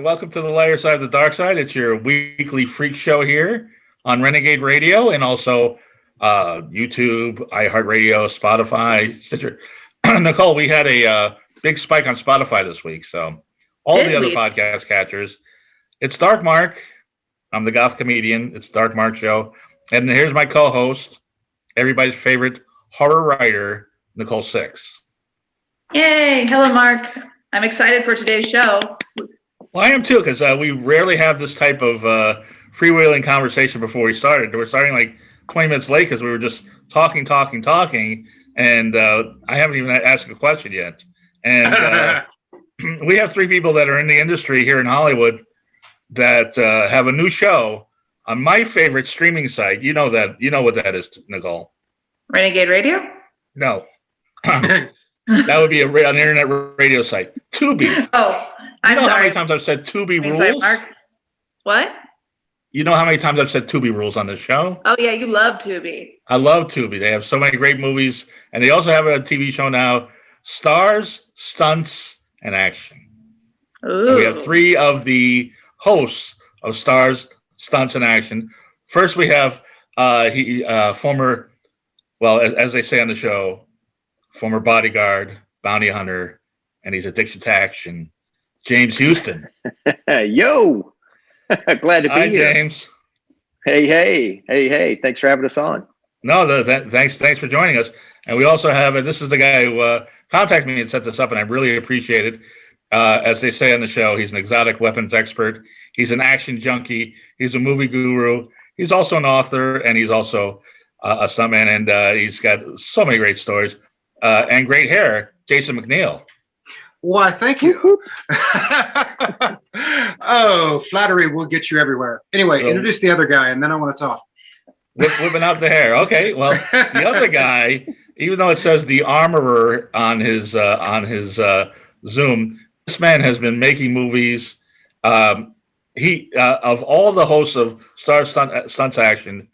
Welcome to the lighter side of the dark side. It's your weekly freak show here on Renegade Radio and also YouTube, iHeartRadio, Spotify, Stitcher. Nicole, we had a big spike on Spotify this week. So all the other podcast catchers. It's Dark Mark. I'm the goth comedian. It's Dark Mark Show. And here's my co-host, everybody's favorite horror writer, Nicole Six. Yay. Hello, Mark. I'm excited for today's show. Well, I am too, because we rarely have this type of freewheeling conversation before we started. We're starting like 20 minutes late because we were just talking, and I haven't even asked a question yet. And we have three people that are in the industry here in Hollywood that have a new show on my favorite streaming site. You know that. You know what that is, Nicole. Renegade Radio? No. That would be an internet radio site. Tubi. Oh, I'm sorry. How sorry. many times I've said Tubi rules? Sorry, Mark. What? You know how many times I've said Tubi rules on this show? Oh, yeah, you love Tubi. I love Tubi. They have so many great movies, and they also have a TV show now, Stars, Stunts, and Action. Ooh. And we have three of the hosts of Stars, Stunts, and Action. First, we have former, well, as they say on the show, former bodyguard, bounty hunter, and he's addicted to action, James Houston. Yo! Glad to be here. Hi, James. Hey. Thanks for having us on. No, thanks for joining us. And we also have, this is the guy who contacted me and set this up, and I really appreciate it. As they say on the show, he's an exotic weapons expert. He's an action junkie. He's a movie guru. He's also an author, and he's also a stuntman, and he's got so many great stories. And great hair, Jason McNeil. Why, thank you. Oh, flattery will get you everywhere. Anyway, introduce the other guy, and then I want to talk. Whipping out the hair. Okay, well, the other guy, even though it says the armorer on his Zoom, this man has been making movies. He of all the hosts of Stars-Stunts-Action,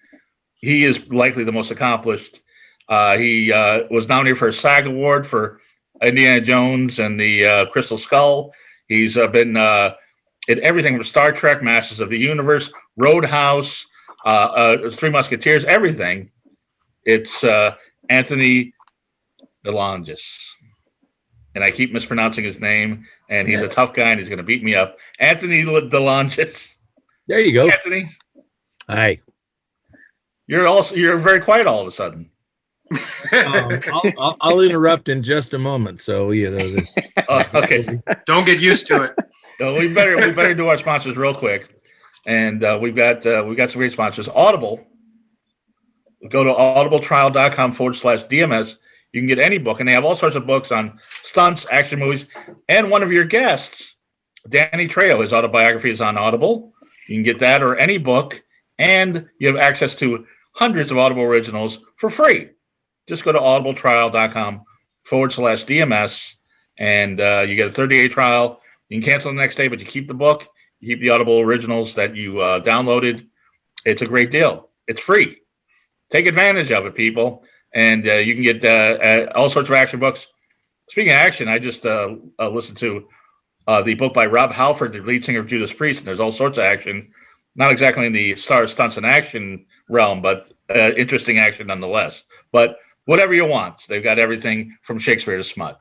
he is likely the most accomplished. He was nominated for a SAG Award for Indiana Jones and the Crystal Skull. He's been in everything from Star Trek, Masters of the Universe, Roadhouse, Three Musketeers, everything. It's Anthony DeLongis. And I keep mispronouncing his name, and he's a tough guy, and he's going to beat me up. Anthony DeLongis. There you go. Anthony. Hi. You're very quiet all of a sudden. I'll interrupt in just a moment. So okay. Don't get used to it. So we better do our sponsors real quick, and we've got some great sponsors. Audible. Go to audibletrial.com/DMS. You can get any book, and they have all sorts of books on stunts, action movies, and one of your guests, Danny Trejo, his autobiography is on Audible. You can get that or any book, and you have access to hundreds of Audible originals for free. Just go to audibletrial.com/DMS, and you get a 30-day trial. You can cancel the next day, but you keep the book. You keep the Audible originals that you downloaded. It's a great deal. It's free. Take advantage of it, people. And you can get all sorts of action books. Speaking of action, I just listened to the book by Rob Halford, the lead singer of Judas Priest, and there's all sorts of action. Not exactly in the Stars, Stunts, and Action realm, but interesting action nonetheless. But whatever you want. They've got everything from Shakespeare to smut.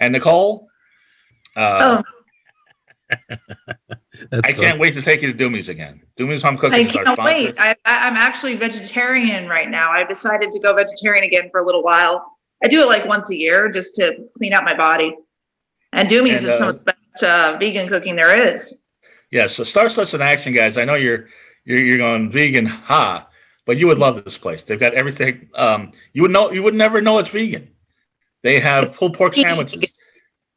And Nicole, I can't wait to take you to Doomy's again. Doomy's Home Cooking is our sponsor. I can't wait. I'm actually vegetarian right now. I've decided to go vegetarian again for a little while. I do it like once a year just to clean out my body. And Doomy's is some of the best vegan cooking there is. Yes, so Star Stunts and Action, guys. I know you're going vegan, but you would love this place. They've got everything. You would never know it's vegan. They have pulled pork sandwiches,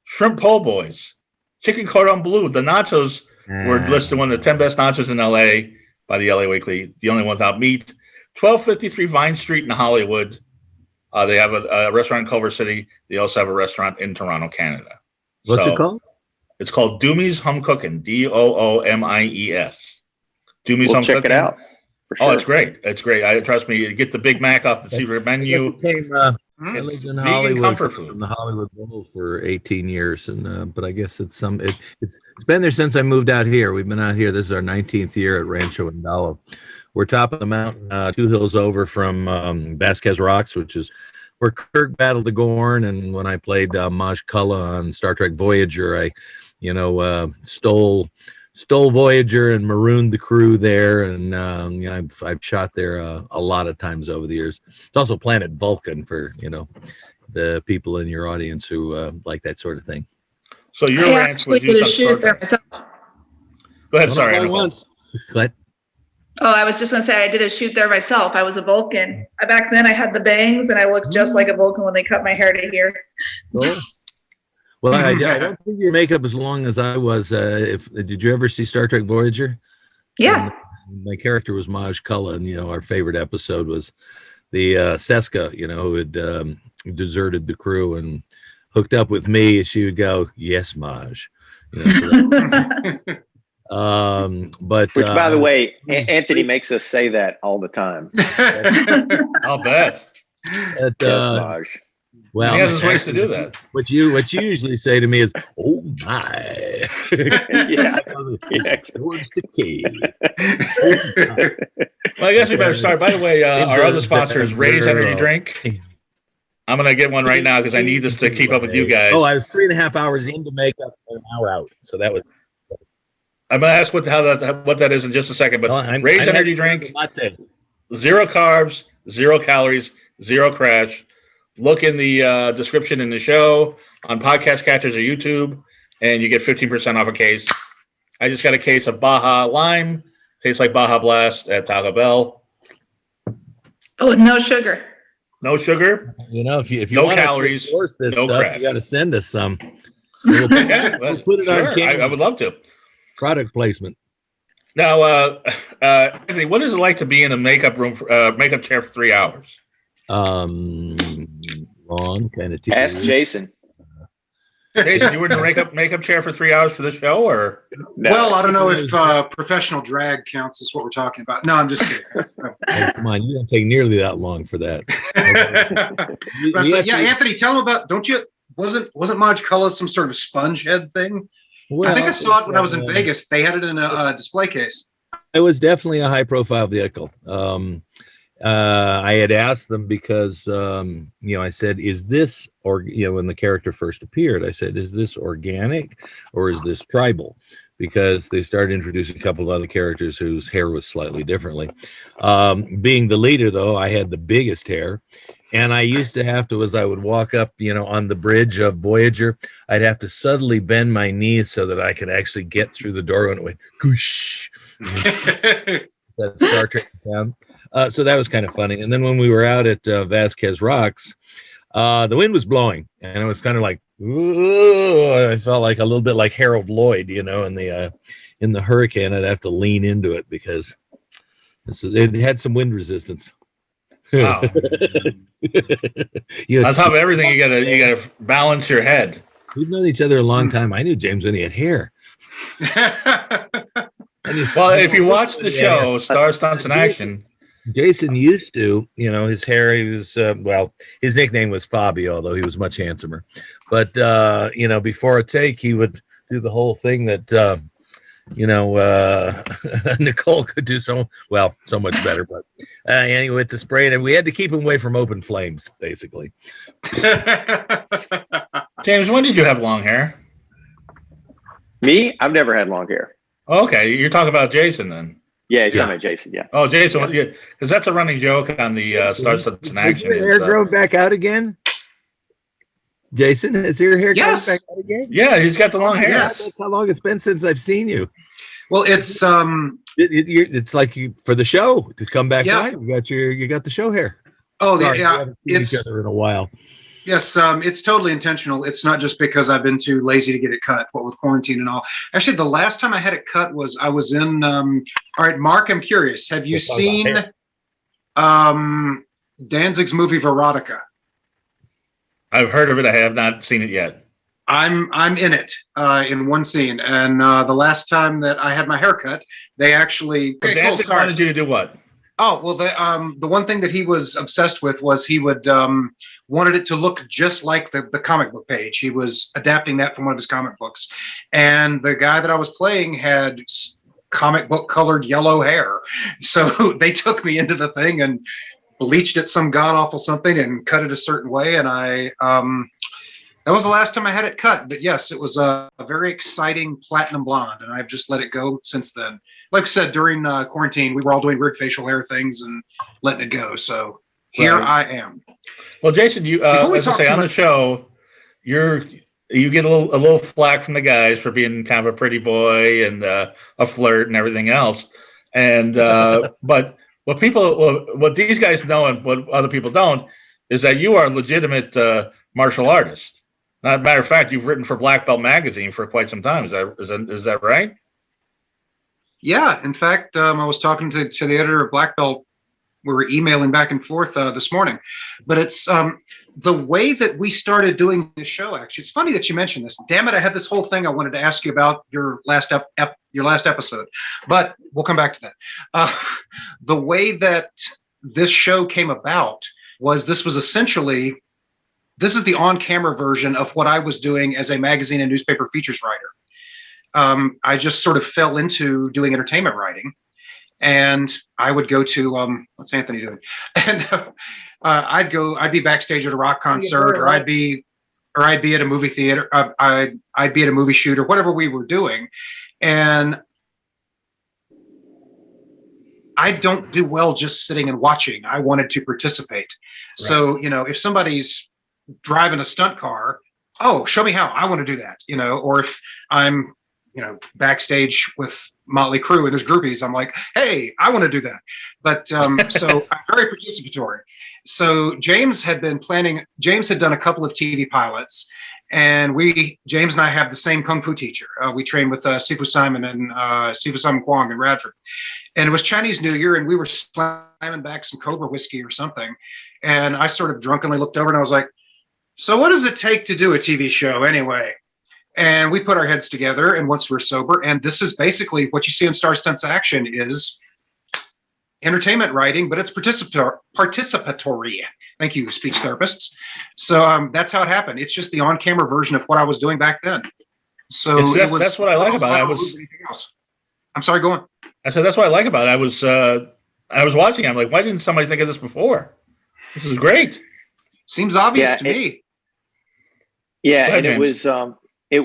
shrimp po' boys, chicken cordon bleu. The nachos were listed one of the 10 best nachos in LA by the LA Weekly. The only one without meat. 1253 Vine Street in Hollywood. They have a restaurant in Culver City. They also have a restaurant in Toronto, Canada. What's it called? It's called Doomy's Home Cooking. DOOMIES. Doomy's Home Check Cooking. It out. For sure. Oh, it's great. It's great. Trust me. You get the Big Mac off the secret menu. I lived in vegan Hollywood comfort from food. the Hollywood Bowl for 18 years, and but I guess it's been there since I moved out here. We've been out here. This is our 19th year at Rancho Andalo. We're top of the mountain, 2 hills over from Vasquez Rocks, which is where Kirk battled the Gorn, and when I played Maj Kulla on Star Trek Voyager, I, stole Voyager and marooned the crew there, and I've shot there a lot of times over the years. It's also Planet Vulcan for the people in your audience who like that sort of thing. So your I ranch actually was used did a on Star shoot there Trek. myself. Go ahead, Well, sorry. not Nicole. once. What? Oh, I was just gonna say I did a shoot there myself. I was a Vulcan. Back then I had the bangs and I looked just like a Vulcan when they cut my hair to here. Cool. Well, I don't think your makeup as long as I was. Did you ever see Star Trek Voyager? Yeah. And my character was Maj Kulla, and our favorite episode was the Seska, who had deserted the crew and hooked up with me. She would go, "Yes, Maj." But Which, by the way, Anthony makes us say that all the time. I'll bet. At, Yes, Maj. well, He has his ways to do that. What you usually say to me is, "Oh my!" Yeah. It's towards the cave. Well, I guess we better start. By the way, our other sponsor is Ray's Energy Drink. I'm going to get one right now because I need this to keep up with you guys. Oh, I was 3.5 hours into makeup and an hour out. So that was. I'm going to ask what that is in just a second. But Ray's Energy Drink, Latte. 0 carbs, 0 calories, 0 crash. Look in the description in the show on Podcast Catchers or YouTube, and you get 15% off a case. I just got a case of Baja Lime. Tastes like Baja Blast at Taco Bell. Oh, no sugar. No sugar. If you No want calories, to endorse this no stuff, crack. you got to send us some. Yeah, We'll put it on sure, camera. I would love to. Product placement. Now, Anthony, what is it like to be in a makeup room, makeup chair for 3 hours? Long kind of. Ask Jason. Jason, you were in a makeup chair for 3 hours for the show, or? No. Well, I don't know if professional drag counts as what we're talking about. No, I'm just kidding. Oh, come on, you don't take nearly that long for that. But so, yeah, Anthony, tell him about. Wasn't Maj Kulla some sort of sponge head thing? Well, I think I saw it when I was in Vegas. They had it in a display case. It was definitely a high-profile vehicle. I had asked them because, I said, "Is this when the character first appeared, I said, "Is this organic or is this tribal?" Because they started introducing a couple of other characters whose hair was slightly differently. Being the leader, though, I had the biggest hair. And I used to have to, as I would walk up, on the bridge of Voyager, I'd have to subtly bend my knees so that I could actually get through the door when it went, goosh. That Star Trek sound. So that was kind of funny. And then when we were out at Vasquez Rocks, the wind was blowing, and it was kind of like, ooh, I felt like a little bit like Harold Lloyd, in the hurricane. I'd have to lean into it because it had some wind resistance. Wow. On top of everything, you gotta balance your head. We've known each other a long time. I knew James when he had hair. Well, if you watch the show, Stars-Stunts-Action, Jason used to, his hair, he was, his nickname was Fabio, although he was much handsomer. But, before a take, he would do the whole thing that, Nicole could do so much better. But anyway, with the spray, and we had to keep him away from open flames, basically. James, when did you have long hair? Me? I've never had long hair. Okay, you're talking about Jason then. Yeah, he's talking about Jason, yeah. Oh, Jason, because that's a running joke on the Stars-Stunts-Action. Has your hair grown back out again? Jason, has your hair grown back out again? Yeah, he's got the long hair. Yes. That's how long it's been since I've seen you. Well, it's It's like you for the show to come back Yeah. on. You got the show hair. oh Sorry, we yeah, haven't seen it's each other in a while. yes, it's totally intentional. It's not just because I've been too lazy to get it cut. What with quarantine and all. Actually, the last time I had it cut was I was in. All right, Mark, I'm curious. Have you We'll talk seen Danzig's movie Veronica? I've heard of it. I have not seen it yet. I'm in it in one scene, and the last time that I had my hair cut, they actually. Danzig wanted you to do what? Oh, well, the one thing that he was obsessed with was he would wanted it to look just like the comic book page. He was adapting that from one of his comic books. And the guy that I was playing had comic book colored yellow hair. So they took me into the thing and bleached it some god awful something and cut it a certain way. And that was the last time I had it cut. But yes, it was a very exciting platinum blonde, and I've just let it go since then. Like I said, during quarantine, we were all doing weird facial hair things and letting it go. So here I am. Well, Jason, you as I say on the show, you get a little flack from the guys for being kind of a pretty boy and a flirt and everything else. And but what these guys know and what other people don't is that you are a legitimate martial artist. Matter of fact, you've written for Black Belt magazine for quite some time. Is that right? Yeah. In fact, I was talking to the editor of Black Belt. We were emailing back and forth this morning. But it's the way that we started doing this show. Actually, it's funny that you mentioned this. Damn it! I had this whole thing I wanted to ask you about your last episode, but we'll come back to that. The way that this show came about was this is the on-camera version of what I was doing as a magazine and newspaper features writer. I just sort of fell into doing entertainment writing, and I would go to what's Anthony doing? And I'd be backstage at a rock concert, or I'd be at a movie theater. I'd be at a movie shoot or whatever we were doing, and I don't do well just sitting and watching. I wanted to participate. Right. So, if somebody's driving a stunt car, oh, show me how. I want to do that, or if I'm, backstage with Motley Crue and there's groupies, I'm like, hey, I want to do that. But so I'm very participatory. So James had done a couple of TV pilots, and James and I have the same Kung Fu teacher. We trained with Sifu Simon and Sifu Simon Kwong in Radford. And it was Chinese New Year, and we were slamming back some Cobra whiskey or something. And I sort of drunkenly looked over and I was like, so what does it take to do a TV show anyway? And we put our heads together, and once we're sober, and this is basically what you see in Stars-Stunts-Action is entertainment writing, but it's participatory. Thank you, speech therapists. So that's how it happened. It's just the on-camera version of what I was doing back then. So that's what I like about it. I'm sorry, go on. I said that's what I like about it. I was watching. I'm like, why didn't somebody think of this before? This is great. Seems obvious to me. Yeah, and it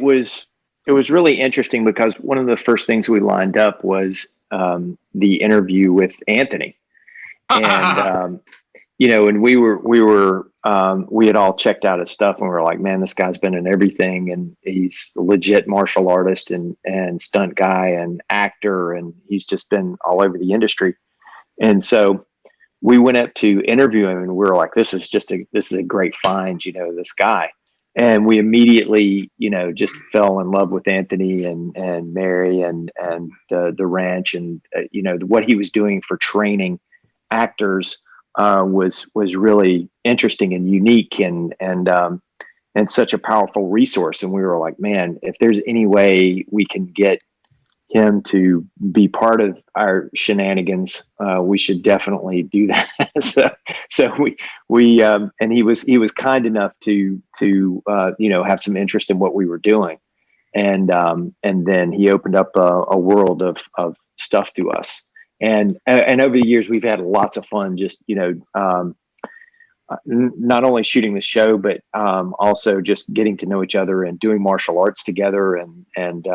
was really interesting because one of the first things we lined up was the interview with Anthony, and and we had all checked out his stuff, and we were like, man, this guy's been in everything, and he's a legit martial artist and stunt guy and actor, and he's just been all over the industry. And so we went up to interview him, and we were like, this is a great find, this guy. And we immediately, just fell in love with Anthony and Mary and the ranch, and what he was doing for training actors was really interesting and unique and such a powerful resource. And we were like, man, if there's any way we can get him to be part of our shenanigans, we should definitely do that. so we and he was kind enough to have some interest in what we were doing, and then he opened up a world of stuff to us, and over the years we've had lots of fun just not only shooting the show, but also just getting to know each other and doing martial arts together and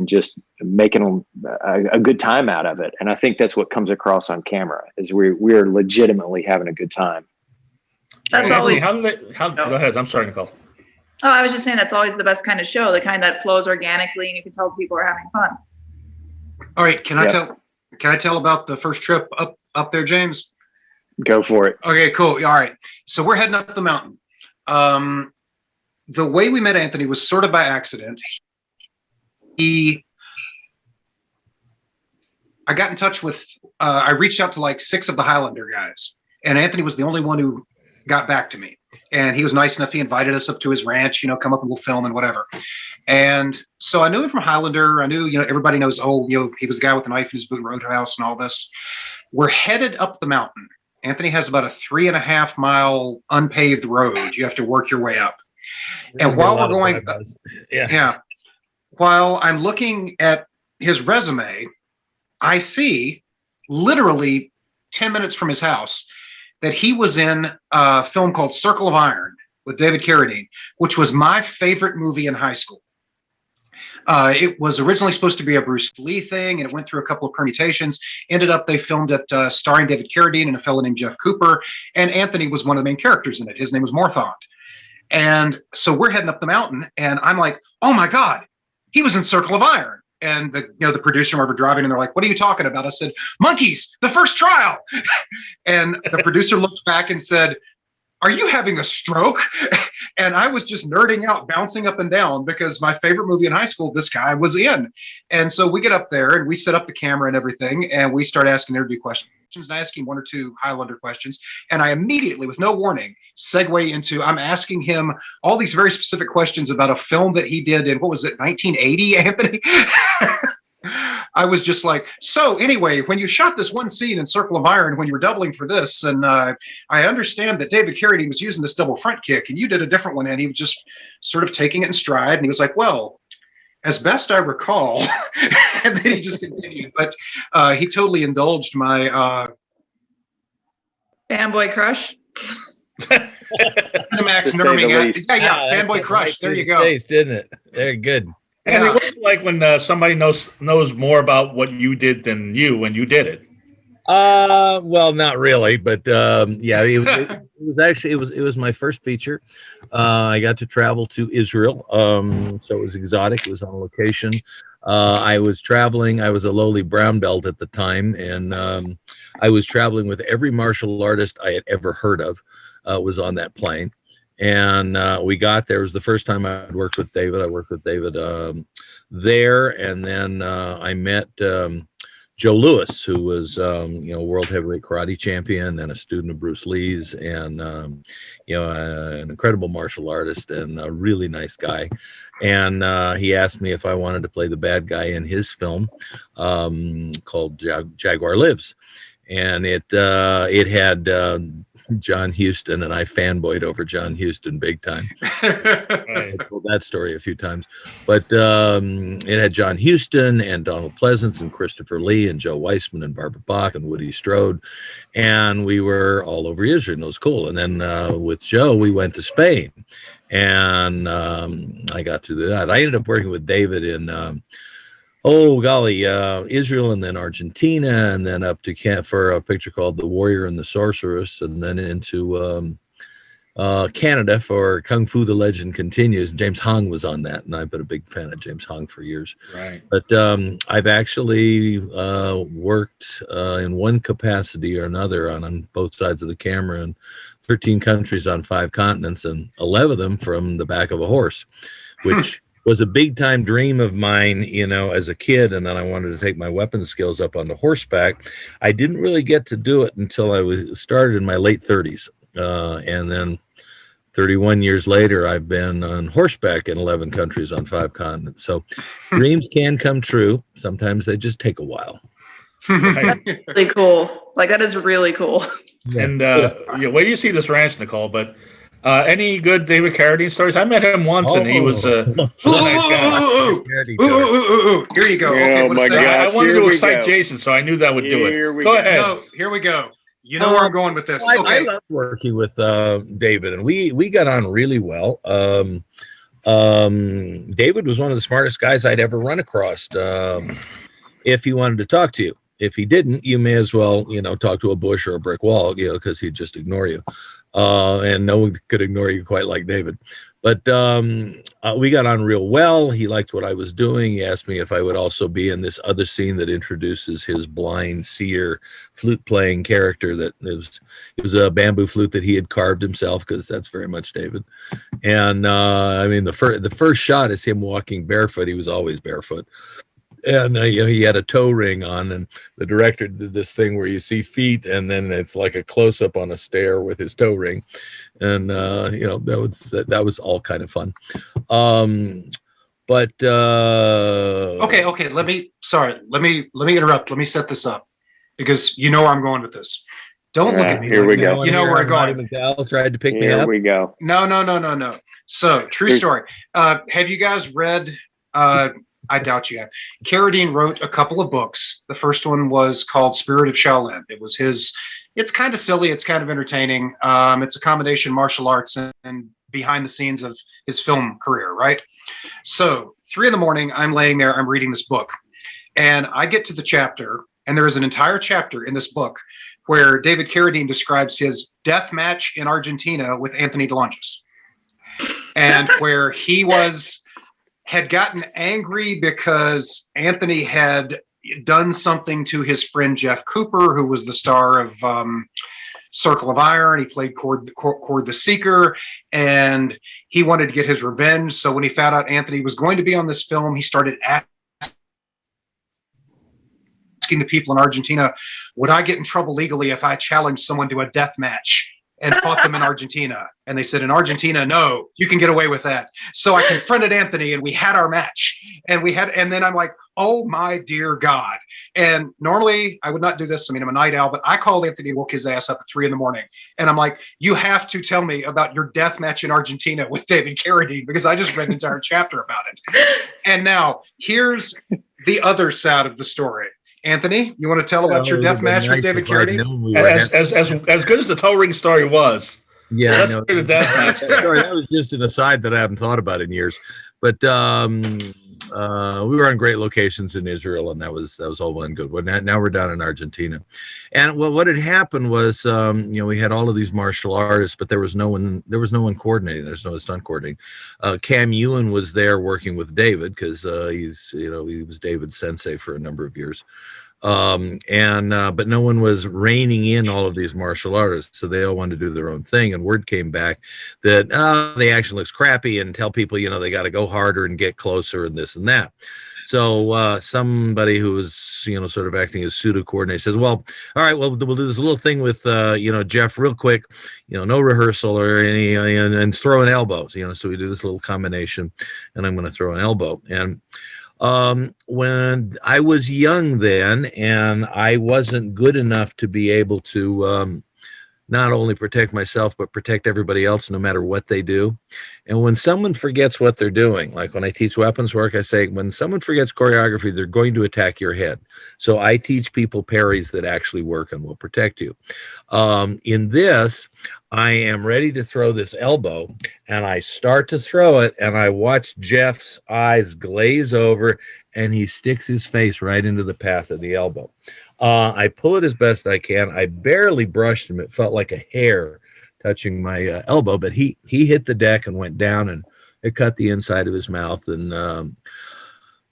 just making a good time out of it. And I think that's what comes across on camera is we're legitimately having a good time. That's always. Go ahead. I'm sorry, Nicole. Oh, I was just saying that's always the best kind of show, the kind that flows organically and you can tell people are having fun. All right. Can I tell about the first trip up there, James? Go for it. Okay, cool. All right. So we're heading up the mountain. The way we met Anthony was sort of by accident. I got in touch with, I reached out to like 6 of the Highlander guys, and Anthony was the only one who got back to me. And he was nice enough. He invited us up to his ranch, come up and we'll film and whatever. And so I knew him from Highlander. I knew, everybody knows, he was the guy with the knife in his boot, Roadhouse and all this. We're headed up the mountain. Anthony has about a 3.5 mile unpaved road. You have to work your way up. And while we're going, while I'm looking at his resume, I see literally 10 minutes from his house that he was in a film called Circle of Iron with David Carradine, which was my favorite movie in high school. It was originally supposed to be a Bruce Lee thing, and it went through a couple of permutations. Ended up, they filmed it starring David Carradine and a fellow named Jeff Cooper, and Anthony was one of the main characters in it. His name was Morthond. And so we're heading up the mountain, and I'm like, oh my God, he was in Circle of Iron. And the producer and I were driving, and they're like, what are you talking about? I said, Monkeys, the first trial. And the producer looked back and said, are you having a stroke? And I was just nerding out, bouncing up and down, because my favorite movie in high school, this guy was in. And so we get up there and we set up the camera and everything, and we start asking interview questions. And I ask him 1 or 2 Highlander questions. And I immediately, with no warning, segue into, I'm asking him all these very specific questions about a film that he did in, what was it, 1980, Anthony? I was just like, so anyway, when you shot this one scene in Circle of Iron, when you were doubling for this, and I understand that David Carradine was using this double front kick, and you did a different one, and he was just sort of taking it in stride, and he was like, well, as best I recall, and then he just continued. But he totally indulged my fanboy crush. Cinemax nerding out. Yeah, fanboy crush. There you go. Taste, didn't it? Very good. And it was like when somebody knows more about what you did than you when you did it. Well, not really, but yeah, it was my first feature. I got to travel to Israel, so it was exotic. It was on location. I was traveling. I was a lowly brown belt at the time, and I was traveling with every martial artist I had ever heard of. Was on that plane. And we got there. It was the first time I'd worked with David. I worked with David there, and then I met Joe Louis, who was world heavyweight karate champion and a student of Bruce Lee's, and an incredible martial artist and a really nice guy. And he asked me if I wanted to play the bad guy in his film called Jaguar Lives, and it had John Huston, and I fanboyed over John Huston big time. I told that story a few times, but it had John Huston and Donald Pleasance and Christopher Lee and Joe Weissman and Barbara Bach and Woody Strode, and we were all over Israel, and it was cool. And then with Joe, we went to Spain, and I got to do that. I ended up working with David in Israel, and then Argentina, and then up to camp for a picture called The Warrior and the Sorceress, and then into Canada for Kung Fu The Legend Continues. James Hong was on that, and I've been a big fan of James Hong for years. Right. But I've actually worked in one capacity or another on both sides of the camera in 13 countries on 5 continents, and 11 of them from the back of a horse, which was a big time dream of mine, as a kid. And then I wanted to take my weapons skills up onto horseback. I didn't really get to do it until I started in my late 30s. And then 31 years later, I've been on horseback in 11 countries on 5 continents. So dreams can come true. Sometimes they just take a while. Right. Really cool. Like, that is really cool. And where do you see this ranch, Nicole? But any good David Carradine stories? I met him once, and he was a nice guy. Here you go. Oh, Okay, my gosh, I wanted here to we excite go. Jason, so I knew that would do Here it. we Go go. ahead. No, here we go. You know where I'm going with this. I Okay. love working with David, and we got on really well. David was one of the smartest guys I'd ever run across. If he wanted to talk to you, if he didn't, you may as well, talk to a bush or a brick wall, because he'd just ignore you. And no one could ignore you quite like David. But we got on real well. He liked what I was doing. He asked me if I would also be in this other scene that introduces his blind seer flute playing character. That it was a bamboo flute that he had carved himself, because that's very much David. And the first shot is him walking barefoot. He was always barefoot. And he had a toe ring on, and the director did this thing where you see feet, and then it's like a close up on a stair with his toe ring, and that was all kind of fun. Okay. Let me interrupt. Let me set this up. because you know where I'm going with this. Don't look at me. Here like we that. go. You know where I'm going. Monty McDowell tried to pick me Here up. we go. No. So, true story. Have you guys read? I doubt you have. Carradine wrote a couple of books. The first one was called Spirit of Shaolin. It was his. It's kind of silly. It's kind of entertaining. It's a combination martial arts and behind the scenes of his film career, right? So, 3 a.m, I'm laying there. I'm reading this book, and I get to the chapter, and there is an entire chapter in this book where David Carradine describes his death match in Argentina with Anthony DeLongis, and where he had gotten angry because Anthony had done something to his friend Jeff Cooper, who was the star of Circle of Iron. He played Cord the Seeker, and he wanted to get his revenge. So when he found out Anthony was going to be on this film, he started asking the people in Argentina, would I get in trouble legally if I challenged someone to a death match and fought them in Argentina? And they said, in Argentina, no, you can get away with that. So I confronted Anthony, and we had our match, and then I'm like, oh my dear God. And normally I would not do this. I mean, I'm a night owl, but I called Anthony, woke his ass up at 3 a.m. And I'm like, you have to tell me about your death match in Argentina with David Carradine, because I just read an entire chapter about it. And now here's the other side of the story. Anthony, you want to tell about your death match with David Carradine? As good as the toe ring story was. Yeah, let's hear the death match. Sorry, that was just an aside that I haven't thought about in years. But we were on great locations in Israel, and that was all well and good. But now we're down in Argentina, and what had happened was, we had all of these martial artists, but there was no one coordinating. There's no stunt coordinating. Cam Ewan was there working with David because he was David's sensei for a number of years. But no one was reining in all of these martial artists, so they all wanted to do their own thing. And word came back that the action looks crappy, and tell people they got to go harder and get closer and this and that. So somebody who was sort of acting as pseudo coordinator says, well, all right, well, we'll do this little thing with Jeff real quick, no rehearsal or any, and throw an elbow. So we do this little combination, and I'm going to throw an elbow. And when I was young then, and I wasn't good enough to be able to not only protect myself, but protect everybody else no matter what they do. And when someone forgets what they're doing, like when I teach weapons work, I say, when someone forgets choreography, they're going to attack your head. So I teach people parries that actually work and will protect you. In this, I am ready to throw this elbow, and I start to throw it, and I watch Jeff's eyes glaze over, and he sticks his face right into the path of the elbow. I pull it as best I can. I barely brushed him. It felt like a hair touching my elbow, but he hit the deck and went down, and it cut the inside of his mouth. And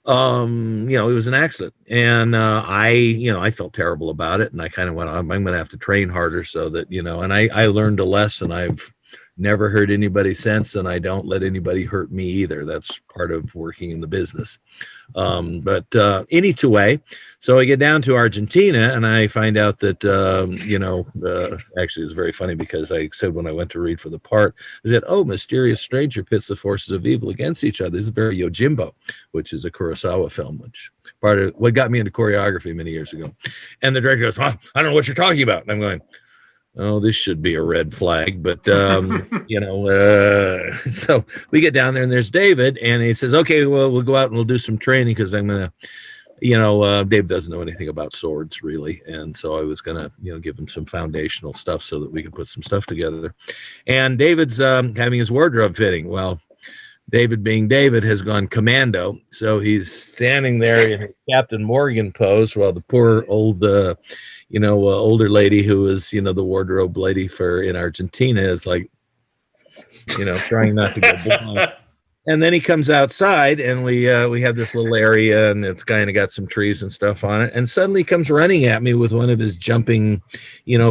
it was an accident, and I felt terrible about it, and I kind of went, I'm going to have to train harder so that and I learned a lesson. I've never hurt anybody since, and I don't let anybody hurt me either. That's part of working in the business. But anyway, so I get down to Argentina, and I find out that actually it's very funny, because I said when I went to read for the part, I said, "Oh, mysterious stranger pits the forces of evil against each other." This is very Yojimbo, which is a Kurosawa film, which part of what got me into choreography many years ago. And the director goes, "I don't know what you're talking about," and I'm going, oh, this should be a red flag. But, so we get down there, and there's David, and he says, okay, well, we'll go out and we'll do some training, because I'm going to, Dave doesn't know anything about swords, really. And so I was going to, give him some foundational stuff so that we could put some stuff together. And David's having his wardrobe fitting. Well, David, being David, has gone commando. So he's standing there in his Captain Morgan pose, while the poor old, older lady who is, the wardrobe lady in Argentina is like, trying not to go blind. And then he comes outside, and we have this little area, and it's kind of got some trees and stuff on it. And suddenly he comes running at me with one of his jumping,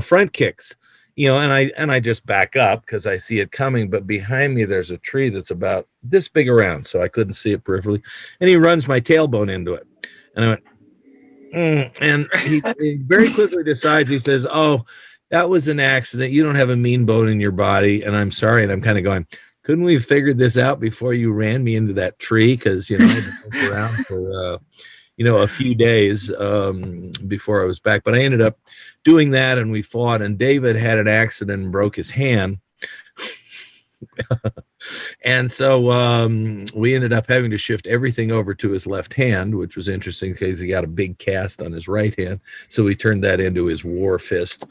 front kicks. And I just back up because I see it coming, but behind me there's a tree that's about this big around, so I couldn't see it peripherally. And he runs my tailbone into it, and I went, and he very quickly decides. He says, "Oh, that was an accident. You don't have a mean bone in your body, and I'm sorry." And I'm kind of going, couldn't we have figured this out before you ran me into that tree? Because I had to look around for a few days before I was back. But I ended up doing that, and we fought, and David had an accident and broke his hand. And so we ended up having to shift everything over to his left hand, which was interesting because he got a big cast on his right hand. So we turned that into his war fist.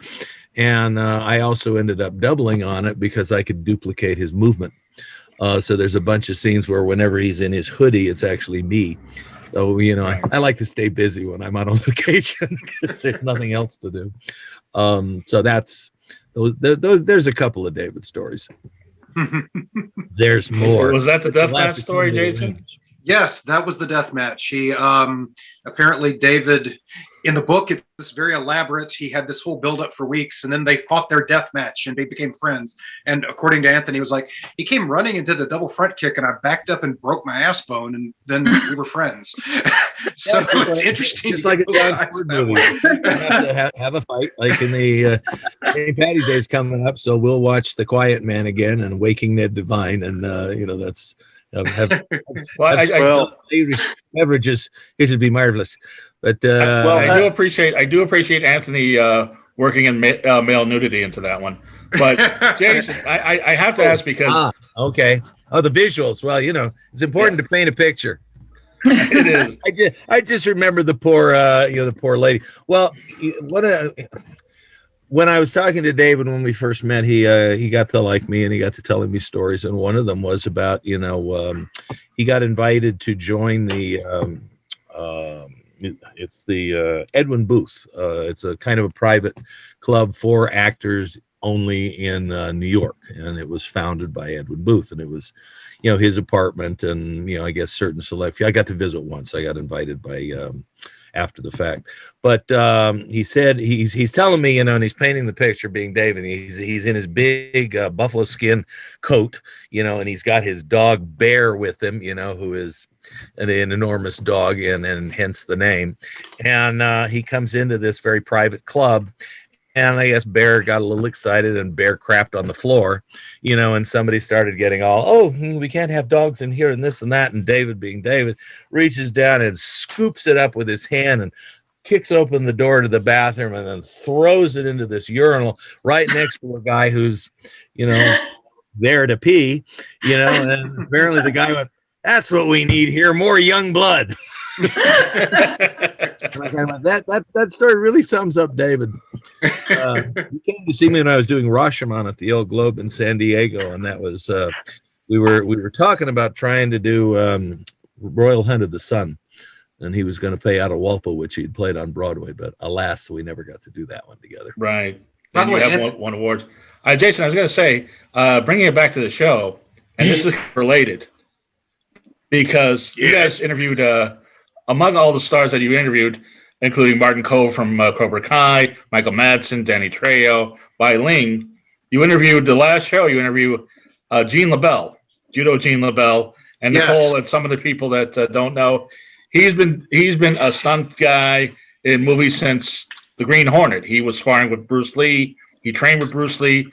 And I also ended up doubling on it because I could duplicate his movement. So there's a bunch of scenes where whenever he's in his hoodie, it's actually me. So, I like to stay busy when I'm on a location because there's nothing else to do. So there's a couple of David stories. There's more. Was that the deathmatch story, Jason? Yes, that was the death match. He apparently David in the book it's very elaborate. He had this whole build up for weeks, and then they fought their death match and they became friends. And according to Anthony, he was like, he came running and did a double front kick, and I backed up and broke my ass bone, and then we were friends. So it's interesting. Just like a John Ford movie. You have to have a fight, like in the St. Patty's Day is coming up, so we'll watch The Quiet Man again and Waking Ned Devine, and that's. Irish beverages. It would be marvelous, but I do appreciate Anthony working in male nudity into that one. But Jason, I have to ask because okay, the visuals. Well, it's important to paint a picture. It is. I just remember the poor lady. Well, when I was talking to David when we first met, he got to like me and he got to telling me stories, and one of them was about he got invited to join the it's the Edwin Booth. It's a kind of a private club for actors only in New York, and it was founded by Edwin Booth, and it was his apartment, and I guess certain select. I got to visit once. I got invited by after the fact, but he said he's telling me, and he's painting the picture being David. He's in his big buffalo skin coat, and he's got his dog Bear with him, who is an enormous dog, and hence the name. And he comes into this very private club. And I guess Bear got a little excited, and Bear crapped on the floor, and somebody started getting all, we can't have dogs in here and this and that. And David, being David, reaches down and scoops it up with his hand and kicks open the door to the bathroom and then throws it into this urinal right next to a guy who's, there to pee, and apparently the guy went, "That's what we need here, more young blood." And I kind of went, that story really sums up David. He came to see me when I was doing Rashomon at the old Globe in San Diego, and that was we were talking about trying to do Royal Hunt of the Sun, and he was going to play Atahualpa, which he'd played on Broadway, but alas, we never got to do that one together. Right. And you have one award. Jason, I was going to say, bringing it back to the show, and this is related, because you guys interviewed. Among all the stars that you interviewed, including Martin Kove from Cobra Kai, Michael Madsen, Danny Trejo, Bai Ling, you interviewed the last show. You interviewed Gene Lebell, Judo Gene Lebell, and Nicole, and some of the people that don't know. He's been a stunt guy in movies since The Green Hornet. He was sparring with Bruce Lee. He trained with Bruce Lee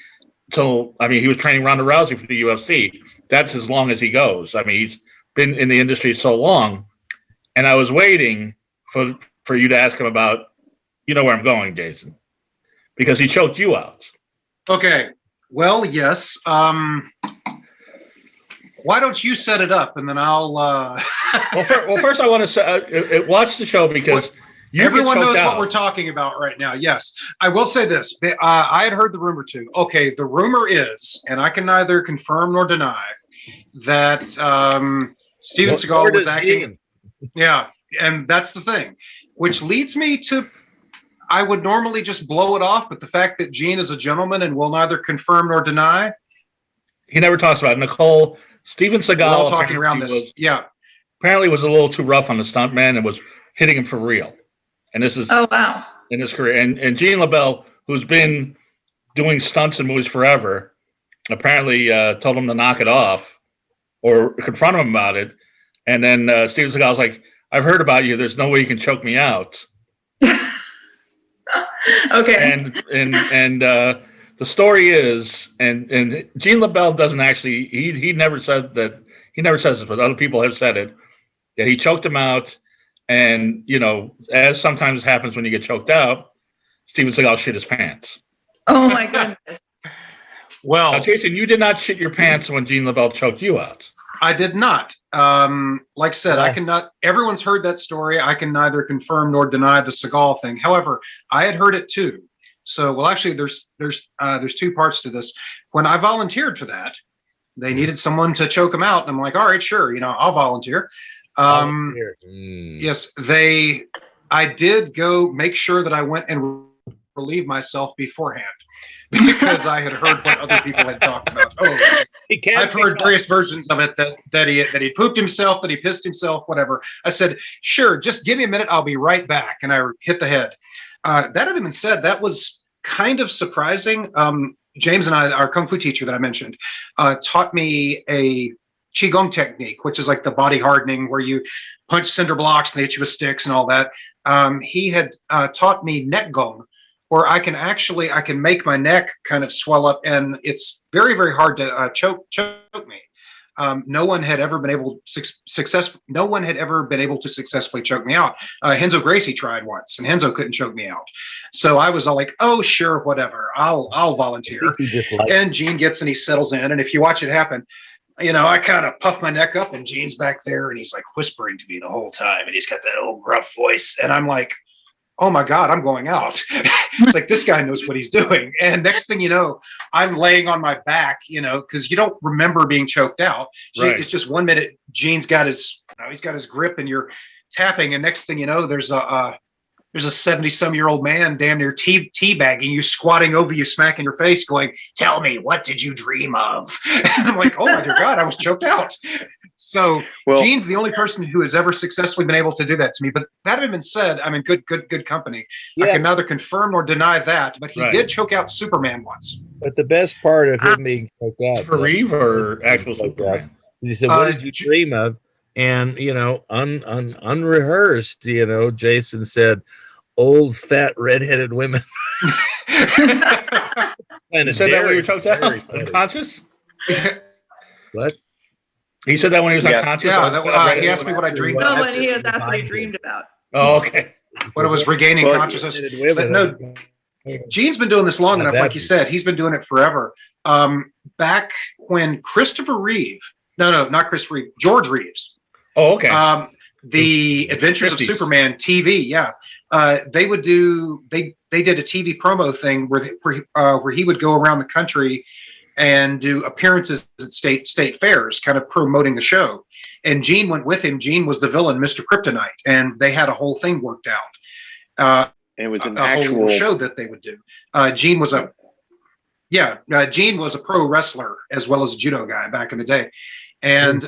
till he was training Ronda Rousey for the UFC. That's as long as he goes. He's been in the industry so long. And I was waiting for you to ask him about, where I'm going, Jason, because he choked you out. Okay. Well, yes. Why don't you set it up, and then I'll. Well, first I want to say, watch the show because everyone knows what we're talking about right now. Yes, I will say this. I had heard the rumor too. Okay, the rumor is, and I can neither confirm nor deny, that Steven Seagal was acting. Yeah, and that's the thing, which leads me to, I would normally just blow it off, but the fact that Gene is a gentleman and will neither confirm nor deny. He never talks about it. Nicole, Steven Seagal. We're all talking around this. Apparently was a little too rough on the stuntman and was hitting him for real. And this is in his career. And Gene Lebell, who's been doing stunts in movies forever, apparently told him to knock it off or confront him about it. And then Steven Seagal's like, "I've heard about you. There's no way you can choke me out." Okay. And the story is, and Gene Lebell doesn't actually. He never said that. He never says this, but other people have said it. That he choked him out, And, as sometimes happens when you get choked out, Steven Seagal shit his pants. Oh my goodness. Now, Well, Jason, you did not shit your pants when Gene Lebell choked you out. I did not. Like I said, I cannot. Everyone's heard that story. I can neither confirm nor deny the Seagal thing. However, I had heard it too. So, well, actually, there's two parts to this. When I volunteered for that, they needed someone to choke him out, and I'm like, all right, sure, I'll volunteer. Yes, I did go make sure that I went and relieve myself beforehand because I had heard what other people had talked about. Oh, I've heard various versions of it that he pooped himself, that he pissed himself, whatever. I said, sure, just give me a minute, I'll be right back, and I hit the head. That having been said, that was kind of surprising. James and I, our kung fu teacher that I mentioned, taught me a qigong technique, which is like the body hardening, where you punch cinder blocks and they hit you with sticks and all that. He had taught me neck gong, where I can make my neck kind of swell up, and it's very, very hard to choke me. No one had ever been able to successfully choke me out. Henzo Gracie tried once, and Henzo couldn't choke me out. So I was all like, "Oh, sure, whatever. I'll volunteer." And Gene gets and he settles in, and if you watch it happen, I kind of puff my neck up, and Gene's back there, and he's like whispering to me the whole time, and he's got that old gruff voice, and I'm like, oh my God, I'm going out. It's like, this guy knows what he's doing. And next thing you know, I'm laying on my back, because you don't remember being choked out. Right. It's just 1 minute, Gene's got his grip, and you're tapping. And next thing you know, there's a 70-some-year-old man damn near teabagging you, squatting over you, smacking your face, going, "Tell me, what did you dream of?" And I'm like, oh my dear God, I was choked out. So Gene's the only person who has ever successfully been able to do that to me. But that having been said, I'm in good company. Yeah. I can neither confirm nor deny that. But he did choke out Superman once. But the best part of him being choked out, Reeve or actual Superman? He said, "What did you dream of?" And unrehearsed, Jason said, "Old, fat, redheaded women." You said that when you were choked out, unconscious. What? He said that when he was unconscious. Yeah, he asked me what I dreamed of. No, when he was asked what he dreamed about. Oh, okay. When it was regaining consciousness. But no, Gene's been doing this long enough, like you said. He's been doing it forever. Back when Christopher Reeve, not Christopher Reeve, George Reeves. Oh, okay. The Adventures of Superman TV, they would do. They did a TV promo thing where he would go around the country and do appearances at state fairs, kind of promoting the show. And Gene went with him. Gene was the villain, Mr. Kryptonite, and they had a whole thing worked out. And it was an actual show that they would do. Gene was a pro wrestler as well as a judo guy back in the day, and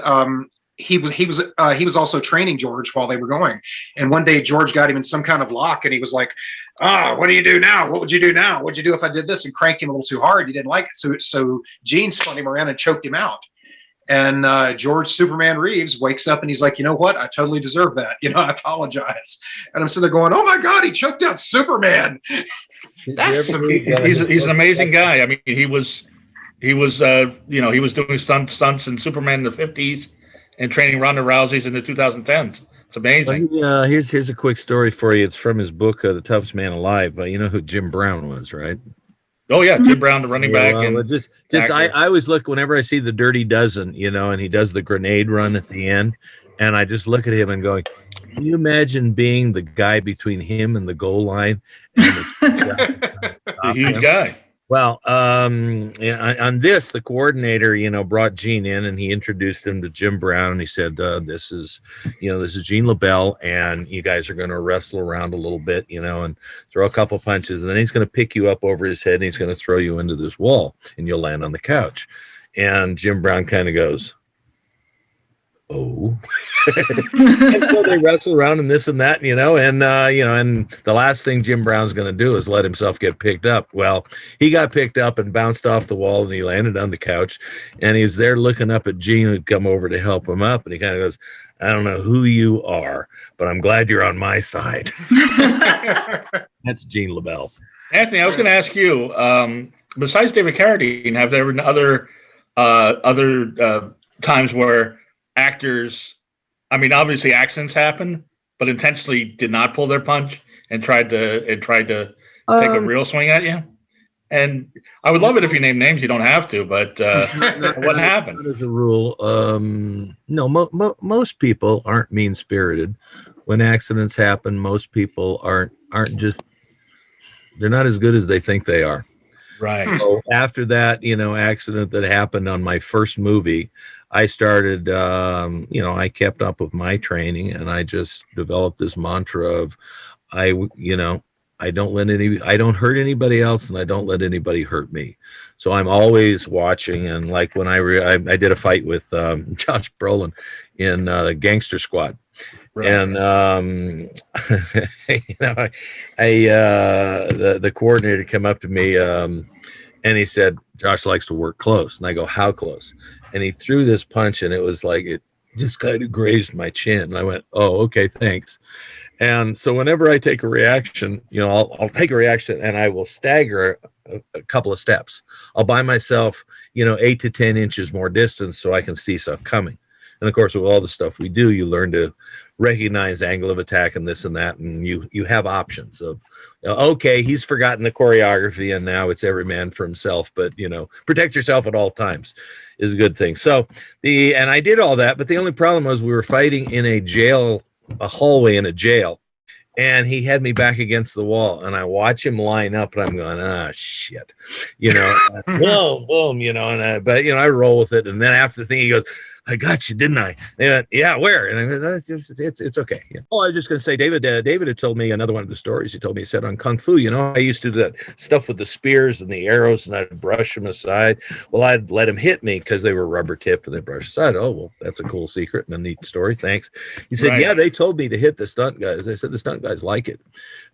he was also training George while they were going. And one day George got him in some kind of lock, and he was like, "What do you do now? What would you do now? What'd you do if I did this?" And cranked him a little too hard. He didn't like it. So Gene spun him around and choked him out. And George Superman Reeves wakes up and he's like, "You know what? I totally deserve that. I apologize." And I'm sitting there going, "Oh my God, he choked out Superman." He's an amazing guy. I mean, he was doing stunts in Superman in the 50s and training Ronda Rousey's in the 2010s. It's amazing. Here's a quick story for you. It's from his book, The Toughest Man Alive. You know who Jim Brown was, right? Oh yeah, Jim Brown, the running back. Well, I always look whenever I see the Dirty Dozen, and he does the grenade run at the end, and I just look at him and going, "Can you imagine being the guy between him and the goal line?" And a huge guy. Well, on this, the coordinator, brought Gene in and he introduced him to Jim Brown. And he said, this is Gene Lebell, and you guys are going to wrestle around a little bit, and throw a couple punches. And then he's going to pick you up over his head and he's going to throw you into this wall and you'll land on the couch. And Jim Brown kind of goes, "Oh." And so they wrestle around and this and that, and the last thing Jim Brown's going to do is let himself get picked up. Well, he got picked up and bounced off the wall and he landed on the couch, and he's there looking up at Gene, who'd come over to help him up, and he kind of goes, "I don't know who you are, but I'm glad you're on my side." That's Gene Lebell. Anthony, I was going to ask you, besides David Carradine, have there been other times where actors, I mean, obviously accidents happen, but intentionally did not pull their punch and tried to take a real swing at you? And I would love it if you name names. You don't have to, but what happened? Not as a rule, no. Most people aren't mean-spirited. When accidents happen, most people aren't just. They're not as good as they think they are. Right. So after that, accident that happened on my first movie, I started, I kept up with my training, and I just developed this mantra of, I don't hurt anybody else, and I don't let anybody hurt me. So I'm always watching. And like when I did a fight with Josh Brolin in the Gangster Squad. Right. And the coordinator came up to me and he said, Josh likes to work close. And I go, how close? And he threw this punch, and it was like it just kind of grazed my chin. And I went, oh, okay, thanks. And so whenever I take a reaction, I'll take a reaction and I will stagger a couple of steps. I'll buy myself, 8 to 10 inches more distance so I can see stuff coming. And of course, with all the stuff we do, you learn to recognize angle of attack and this and that. And you have options of, okay, he's forgotten the choreography and now it's every man for himself. But, protect yourself at all times is a good thing. So and I did all that. But the only problem was we were fighting in a hallway in a jail. And he had me back against the wall, and I watch him line up, and I'm going, shit, boom, boom, but I roll with it. And then after the thing, he goes, I got you, didn't I? And, yeah, where? And I go, it's okay. Yeah. Oh, I was just going to say, David had told me another one of the stories he said on Kung Fu, I used to do that stuff with the spears and the arrows, and I'd brush them aside. Well, I'd let him hit me because they were rubber tipped and they brushed aside. Oh, well, that's a cool secret and a neat story. Thanks. He said, yeah, they told me to hit the stunt guys. I said, the stunt guys like it.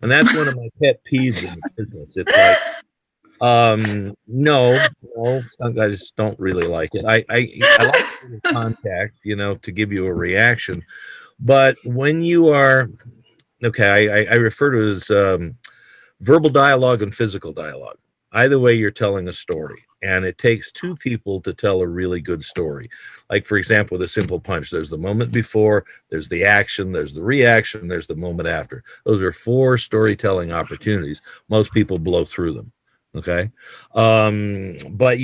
And that's one of my pet peeves in the business. It's like, no, stunt guys don't really like it. I like contact, to give you a reaction. But when you are, okay, I refer to it as verbal dialogue and physical dialogue. Either way, you're telling a story. And it takes two people to tell a really good story. Like, for example, with a simple punch, there's the moment before, there's the action, there's the reaction, there's the moment after. Those are 4 storytelling opportunities. Most people blow through them. Okay. But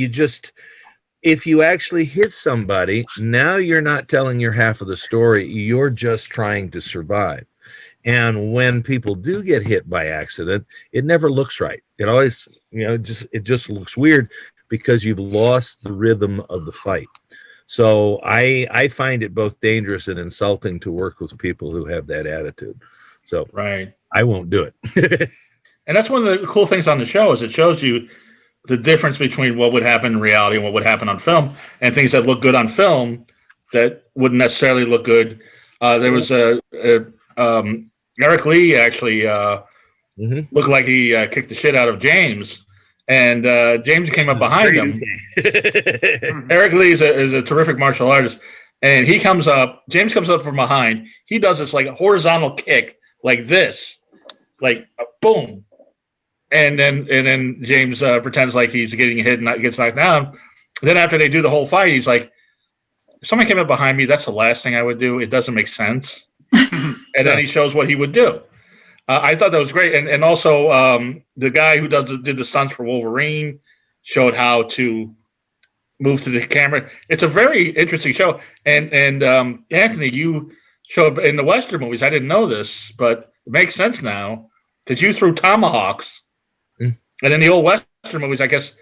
if you actually hit somebody, now you're not telling your half of the story. You're just trying to survive. And when people do get hit by accident, it never looks right. It always, it just looks weird because you've lost the rhythm of the fight. So I find it both dangerous and insulting to work with people who have that attitude. So right. I won't do it. And that's one of the cool things on the show is it shows you the difference between what would happen in reality and what would happen on film, and things that look good on film that wouldn't necessarily look good. There was Eric Lee actually looked like he kicked the shit out of James, and James came up behind him. Eric Lee is a terrific martial artist, and James comes up from behind. He does this like horizontal kick like this, like boom. And then James pretends like he's getting hit and gets knocked down. Then after they do the whole fight, he's like, if someone came up behind me, that's the last thing I would do. It doesn't make sense. And then he shows what he would do. I thought that was great. And also the guy who did the stunts for Wolverine showed how to move to the camera. It's a very interesting show. And Anthony, you showed up in the Western movies. I didn't know this, but it makes sense now because you threw tomahawks. And in the old Western movies, I guess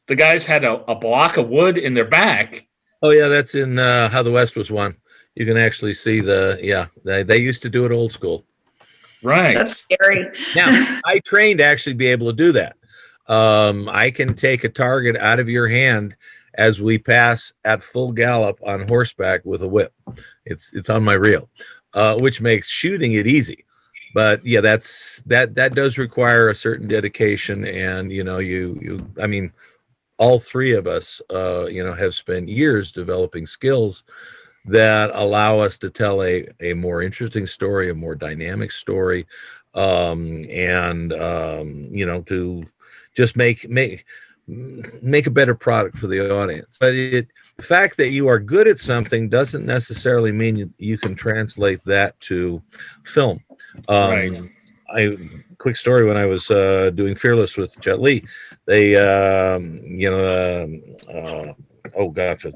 the guys had a block of wood in their back. Oh, yeah, that's in How the West Was Won. You can actually see they used to do it old school. Right. That's scary. Now, I trained to actually be able to do that. I can take a target out of your hand as we pass at full gallop on horseback with a whip. It's on my reel, which makes shooting it easy. But yeah, that does require a certain dedication, and I mean, all 3 of us, have spent years developing skills that allow us to tell a more interesting story, a more dynamic story, and to just make make a better product for the audience. But the fact that you are good at something doesn't necessarily mean you can translate that to film. Right. Quick story, when I was doing Fearless with Jet Li, they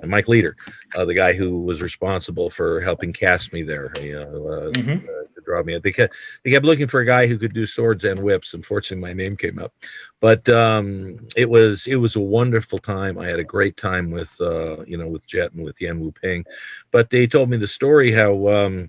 Mike Leader, the guy who was responsible for helping cast me there, to draw me. They kept looking for a guy who could do swords and whips. Unfortunately, my name came up, but it was a wonderful time. I had a great time with with Jet and with Yan Wu Ping. But they told me the story how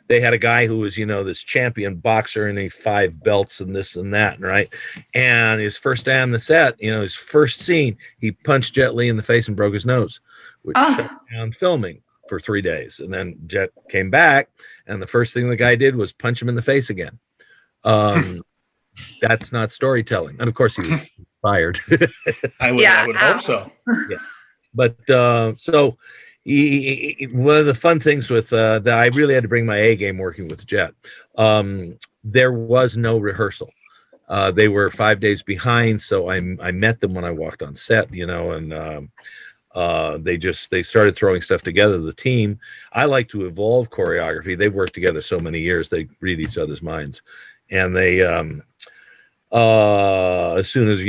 they had a guy who was, this champion boxer, and he 5 belts and this and that, right? And his first day on the set, his first scene, he punched Jet Li in the face and broke his nose, which shut down filming for 3 days. And then Jet came back, and the first thing the guy did was punch him in the face again. That's not storytelling. And of course, he was fired. I would hope so. Yeah. But so one of the fun things with that, I really had to bring my A game working with Jet. There was no rehearsal. They were 5 days behind, so I met them when I walked on set, and they started throwing stuff together, the team. I like to evolve choreography. They've worked together so many years, they read each other's minds. And they as soon as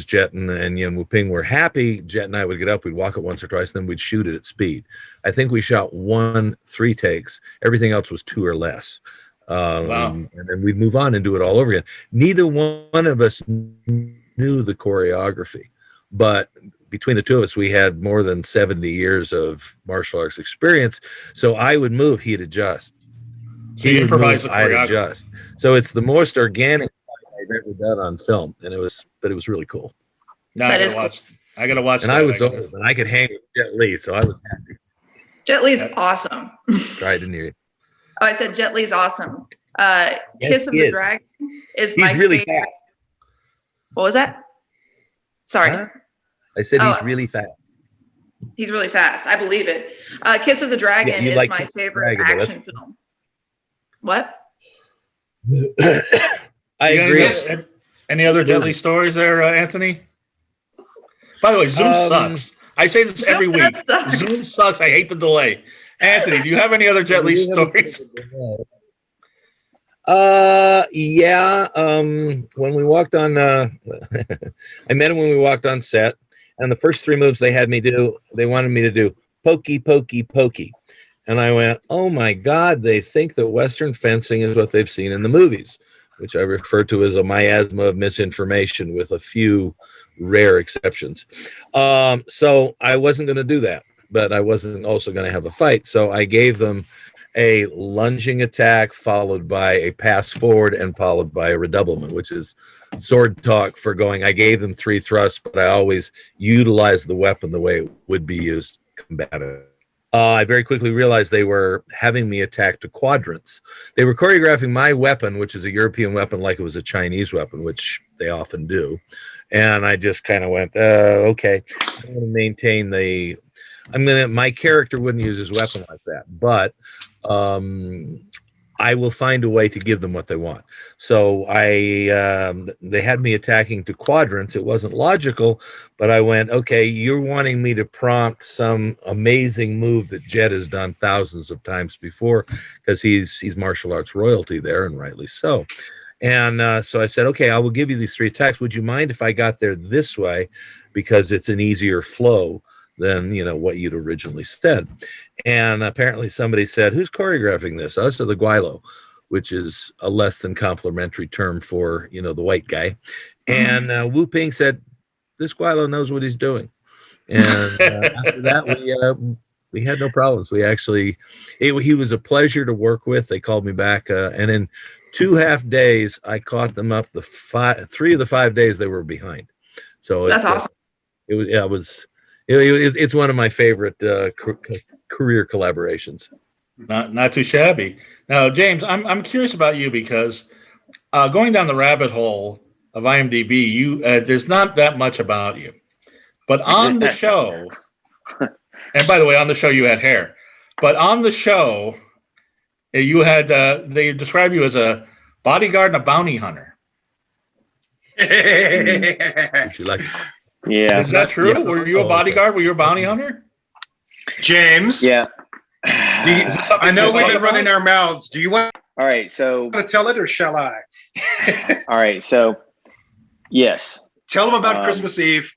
Jet and Yan Wu Ping were happy, Jet and I would get up, we'd walk it once or twice, then we'd shoot it at speed. I think we shot 3 takes. Everything else was 2 or less. Wow. And then we'd move on and do it all over again. Neither one of us knew the choreography, but between the two of us, we had more than 70 years of martial arts experience. So I would move, he'd adjust. He improvised, I'd adjust. So it's the most organic I've ever done on film, and it was really cool. No, I gotta watch. And I was old, and I could hang with Jet Li, so I was happy. Jet Li's awesome. Sorry, I didn't hear you. Oh, I said Jet Li's awesome. Yes, Kiss of the Dragon is my He's really favorite. fast. What was that? Sorry. Huh? I said he's really fast. He's really fast. I believe it. Kiss of the Dragon is my favorite action film. What? I agree. Any other Jet Li stories there, Anthony? By the way, Zoom sucks. I say this every week. Zoom sucks. I hate the delay. Anthony, do you have any other Jet Li stories? Yeah. When we walked on, I met him when we walked on set, and the first 3 moves they wanted me to do pokey, pokey, pokey. And I went, oh my God, they think that Western fencing is what they've seen in the movies, which I refer to as a miasma of misinformation with a few rare exceptions. So I wasn't going to do that, but I wasn't also going to have a fight. So I gave them a lunging attack followed by a pass forward and followed by a redoublement, which is sword talk for going, I gave them 3 thrusts, but I always utilized the weapon the way it would be used combative. I very quickly realized they were having me attack to quadrants. They were choreographing my weapon, which is a European weapon, like it was a Chinese weapon, which they often do. And I just kind of went, okay, I'm going to maintain my character wouldn't use his weapon like that, but I will find a way to give them what they want. So they had me attacking to quadrants. It wasn't logical, but I went, okay, you're wanting me to prompt some amazing move that Jet has done thousands of times before, because he's martial arts royalty there, and rightly so. And so I said, okay, I will give you these 3 attacks. Would you mind if I got there this way, because it's an easier flow than what you'd originally said? And apparently somebody said, who's choreographing this? I said the Guilo, which is a less than complimentary term for the white guy. And Wu Ping said, this Guilo knows what he's doing. And after that we had no problems. We actually he was a pleasure to work with. They called me back, and in 2.5 days I caught them up. 3 of the 5 days they were behind. So that's awesome. It's one of my favorite career collaborations. Not too shabby. Now, James, I'm curious about you, because going down the rabbit hole of IMDb, there's not that much about you. But on the show, and by the way, on the show you had hair, but on the show you had they describe you as a bodyguard and a bounty hunter. Would you like? Yeah. Is that true? Yes. Were you a bodyguard? Were you a bounty hunter? James. Yeah. Is this something I know you we've talk been about? running our mouths. Do you want All right. So, to tell it or shall I? all right. So, yes. Tell them about Um, Christmas Eve.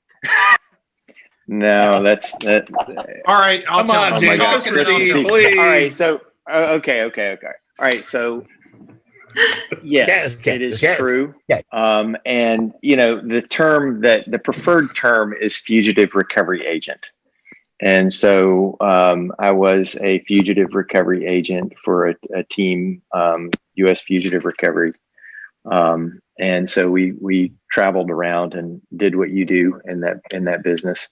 No, that's that. All right, I'll Come tell on, them. James, Talk and Christmas I'll Eve, tell them. please. All right. So, okay. All right. So, yes, Okay, it is okay, true. okay. And the preferred term is fugitive recovery agent. And so I was a fugitive recovery agent for a team, U.S. Fugitive Recovery. And so we traveled around and did what you do in that business.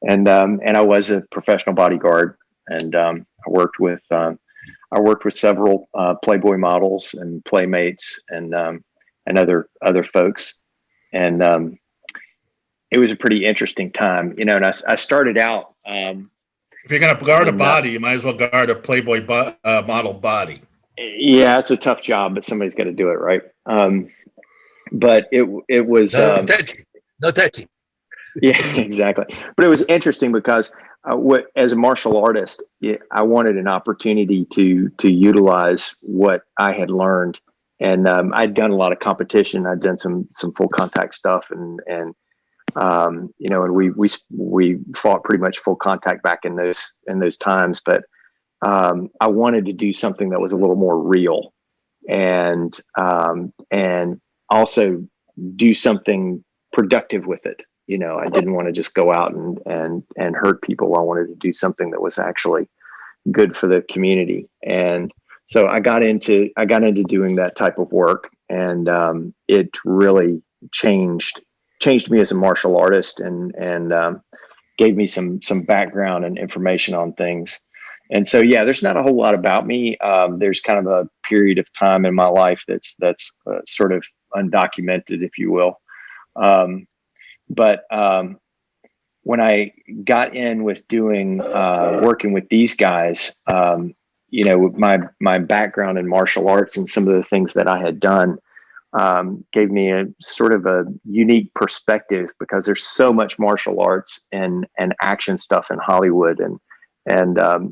And I was a professional bodyguard, and I worked with several Playboy models and playmates and other folks. And it was a pretty interesting time, and I started out. If you're going to guard a body, you might as well guard a Playboy model body. Yeah, it's a tough job, but somebody's got to do it, right? But it was No touchy. yeah, exactly. But it was interesting because as a martial artist, I wanted an opportunity to utilize what I had learned, and I'd done a lot of competition. I'd done some full contact stuff, and we fought pretty much full contact back in those times. But I wanted to do something that was a little more real, and also do something productive with it. I didn't want to just go out and hurt people. I wanted to do something that was actually good for the community. And so I got into doing that type of work, and it really changed me as a martial artist, and gave me some background and information on things. And so, yeah, there's not a whole lot about me. There's kind of a period of time in my life that's sort of undocumented, if you will. But when I got in with working with these guys, my background in martial arts and some of the things that I had done gave me a sort of a unique perspective, because there's so much martial arts and action stuff in Hollywood, and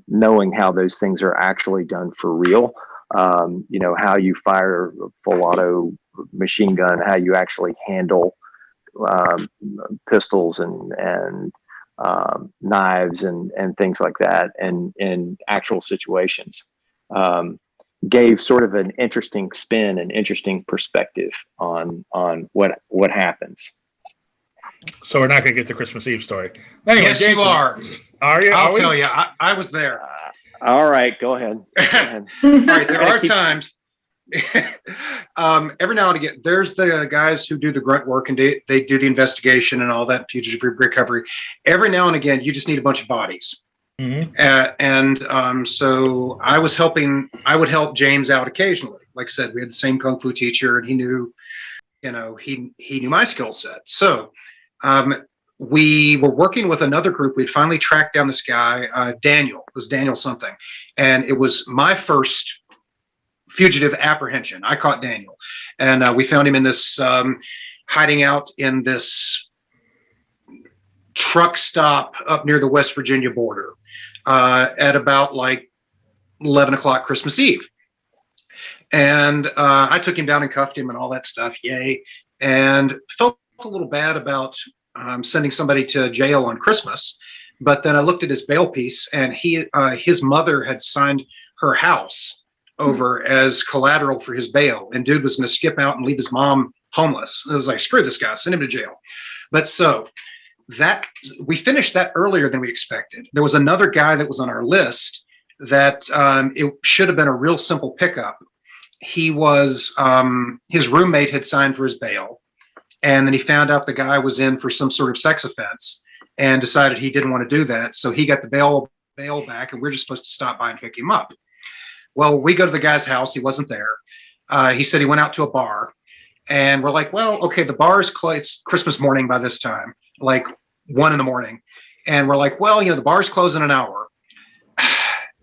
knowing how those things are actually done for real. How you fire a full auto machine gun, how you actually handle pistols and knives and things like that, and in actual situations, gave sort of an interesting spin and interesting perspective on what happens. So we're not going to get the Christmas Eve story. Anyway, Yes, Jason, you are. Are you? I'll tell you. I was there. All right, go ahead. All right, there are times. Every now and again, there's the guys who do the grunt work, and they do the investigation and all that, fugitive recovery. Every now and again, you just need a bunch of bodies. Mm-hmm. So I would help James out occasionally. Like I said, we had the same kung fu teacher, and he knew my skill set. So we were working with another group. We'd finally tracked down this guy, Daniel. It was Daniel something, and it was my first fugitive apprehension. I caught Daniel, and we found him in this hiding out in this truck stop up near the West Virginia border at about like 11 o'clock Christmas Eve. And I took him down and cuffed him and all that stuff. Yay. And felt a little bad about sending somebody to jail on Christmas. But then I looked at his bail piece, and his mother had signed her house over as collateral for his bail. And dude was going to skip out and leave his mom homeless. I was like, screw this guy, send him to jail. But so that we finished that earlier than we expected. There was another guy that was on our list that it should have been a real simple pickup. He was his roommate had signed for his bail, and then he found out the guy was in for some sort of sex offense and decided he didn't want to do that. So he got the bail back, and we're just supposed to stop by and pick him up. Well, we go to the guy's house. He wasn't there. He said he went out to a bar, and we're like, well, okay, the bar is closed. It's Christmas morning by this time, like 1 a.m. And we're like, well, the bar's closed in an hour.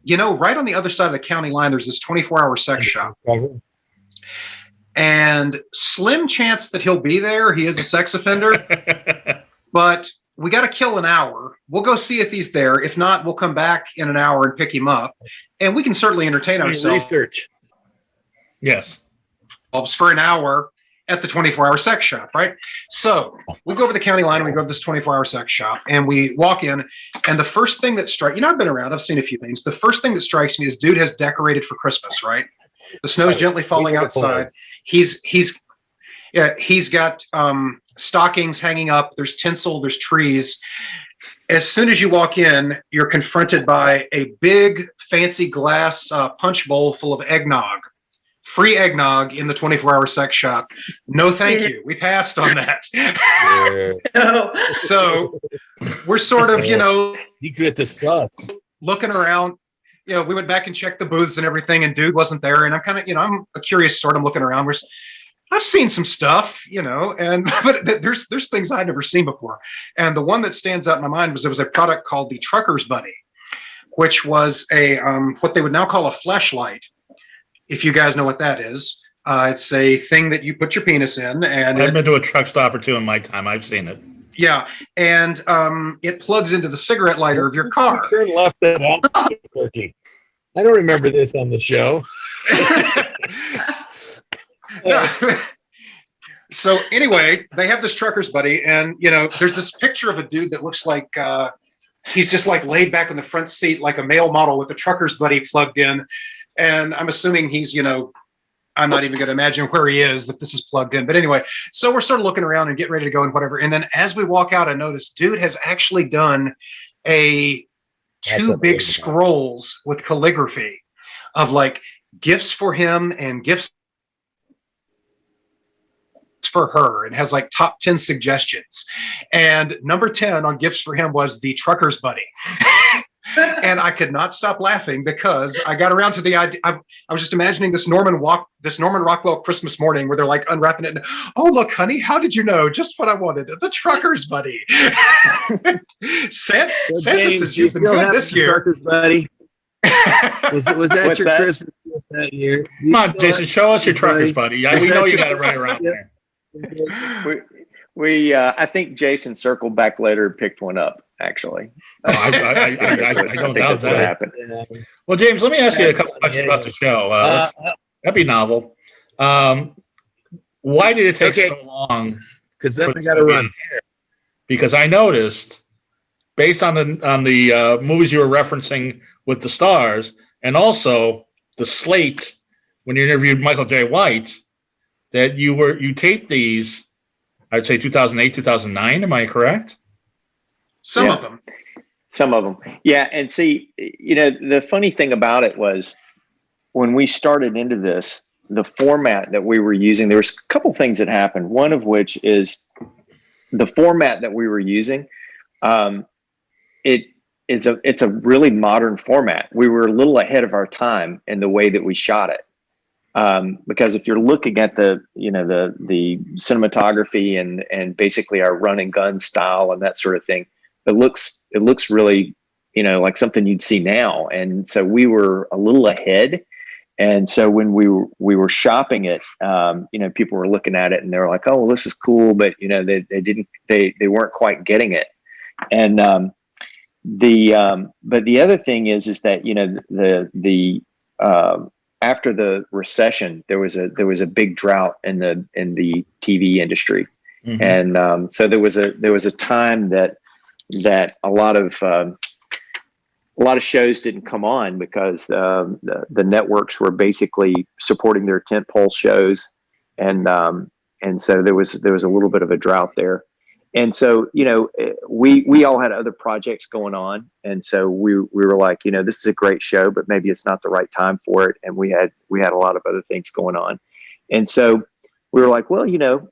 Right on the other side of the county line, there's this 24-hour sex shop. And slim chance that he'll be there. He is a sex offender. But we got to kill an hour. We'll go see if he's there. If not, we'll come back in an hour and pick him up. And we can certainly entertain ourselves Research. Yes. for an hour at the 24-hour sex shop, right? So we go over the county line and we go to this 24-hour sex shop and we walk in, and the first thing that strikes, I've been around, I've seen a few things. The first thing that strikes me is dude has decorated for Christmas, right? The snow's gently falling outside. He's got stockings hanging up. There's tinsel, there's trees. As soon as you walk in, you're confronted by a big fancy glass punch bowl full of eggnog. Free eggnog in the 24-hour sex shop. No, thank you. We passed on that. No. So we're sort of, You get the stuff. looking around. We went back and checked the booths and everything, and dude wasn't there. And I'm kind of, I'm a curious sort. I'm looking around. I've seen some stuff, but there's things I'd never seen before. And the one that stands out in my mind was there was a product called the Trucker's Buddy, which was a what they would now call a fleshlight. If you guys know what that is, it's a thing that you put your penis in, and I've been to a truck stop or two in my time. I've seen it. Yeah, and it plugs into the cigarette lighter of your car. Turn left at Albuquerque. I don't remember this on the show. So anyway, they have this Trucker's Buddy, and there's this picture of a dude that looks like he's just like laid back in the front seat like a male model with the Trucker's Buddy plugged in. And I'm assuming he's, I'm not even going to imagine where he is that this is plugged in. But anyway, so we're sort of looking around and getting ready to go and whatever. And then as we walk out, I noticed dude has actually done two big scrolls with calligraphy of like gifts for him and gifts for her, and has like top 10 suggestions. And number 10 on gifts for him was the Trucker's Buddy. And I could not stop laughing because I got around to the idea. I was just imagining this Norman Rockwell Christmas morning where they're like unwrapping it. And, oh, look, honey, how did you know? Just what I wanted. The Trucker's Buddy. Santa says you've been good this year. Trucker's Buddy. Was that your Christmas gift that year? Come on, Jason, show us your Trucker's Buddy. We know you got it right around there. I think Jason circled back later and picked one up, actually. I don't doubt that. Happened. Well, James, let me ask you a couple questions about the show. That'd be novel. Why did it take so long? Because then I got to run. Because I noticed, based on the movies you were referencing with the stars, and also the slate when you interviewed Michael J. White, that you taped these, I'd say 2008, 2009. Am I correct? Some of them. Yeah. And see, the funny thing about it was when we started into this, the format that we were using, there was a couple things that happened. One of which is the format that we were using. It's a really modern format. We were a little ahead of our time in the way that we shot it. Because if you're looking at the cinematography and basically our run and gun style and that sort of thing, it looks really, like something you'd see now. And so we were a little ahead. And so when we were shopping it, people were looking at it and they were like, oh, well, this is cool. But, they weren't quite getting it. And, but the other thing is that, after the recession, there was a big drought in the TV industry. Mm-hmm. And, so there was a time that a lot of shows didn't come on because the networks were basically supporting their tentpole shows, and so there was a little bit of a drought there, and so we all had other projects going on, and so we were like, this is a great show, but maybe it's not the right time for it, and we had a lot of other things going on, and so we were like, well,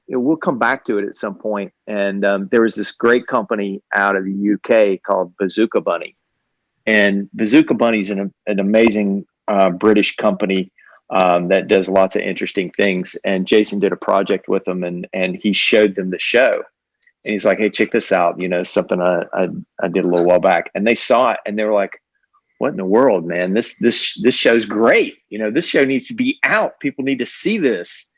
we'll come back to it at some point. And there was this great company out of the UK called Bazooka Bunny. And Bazooka Bunny is an amazing British company that does lots of interesting things. And Jason did a project with them, and he showed them the show. And he's like, hey, check this out. Something I did a little while back. And they saw it, and they were like, what in the world, man? This show's great. This show needs to be out. People need to see this.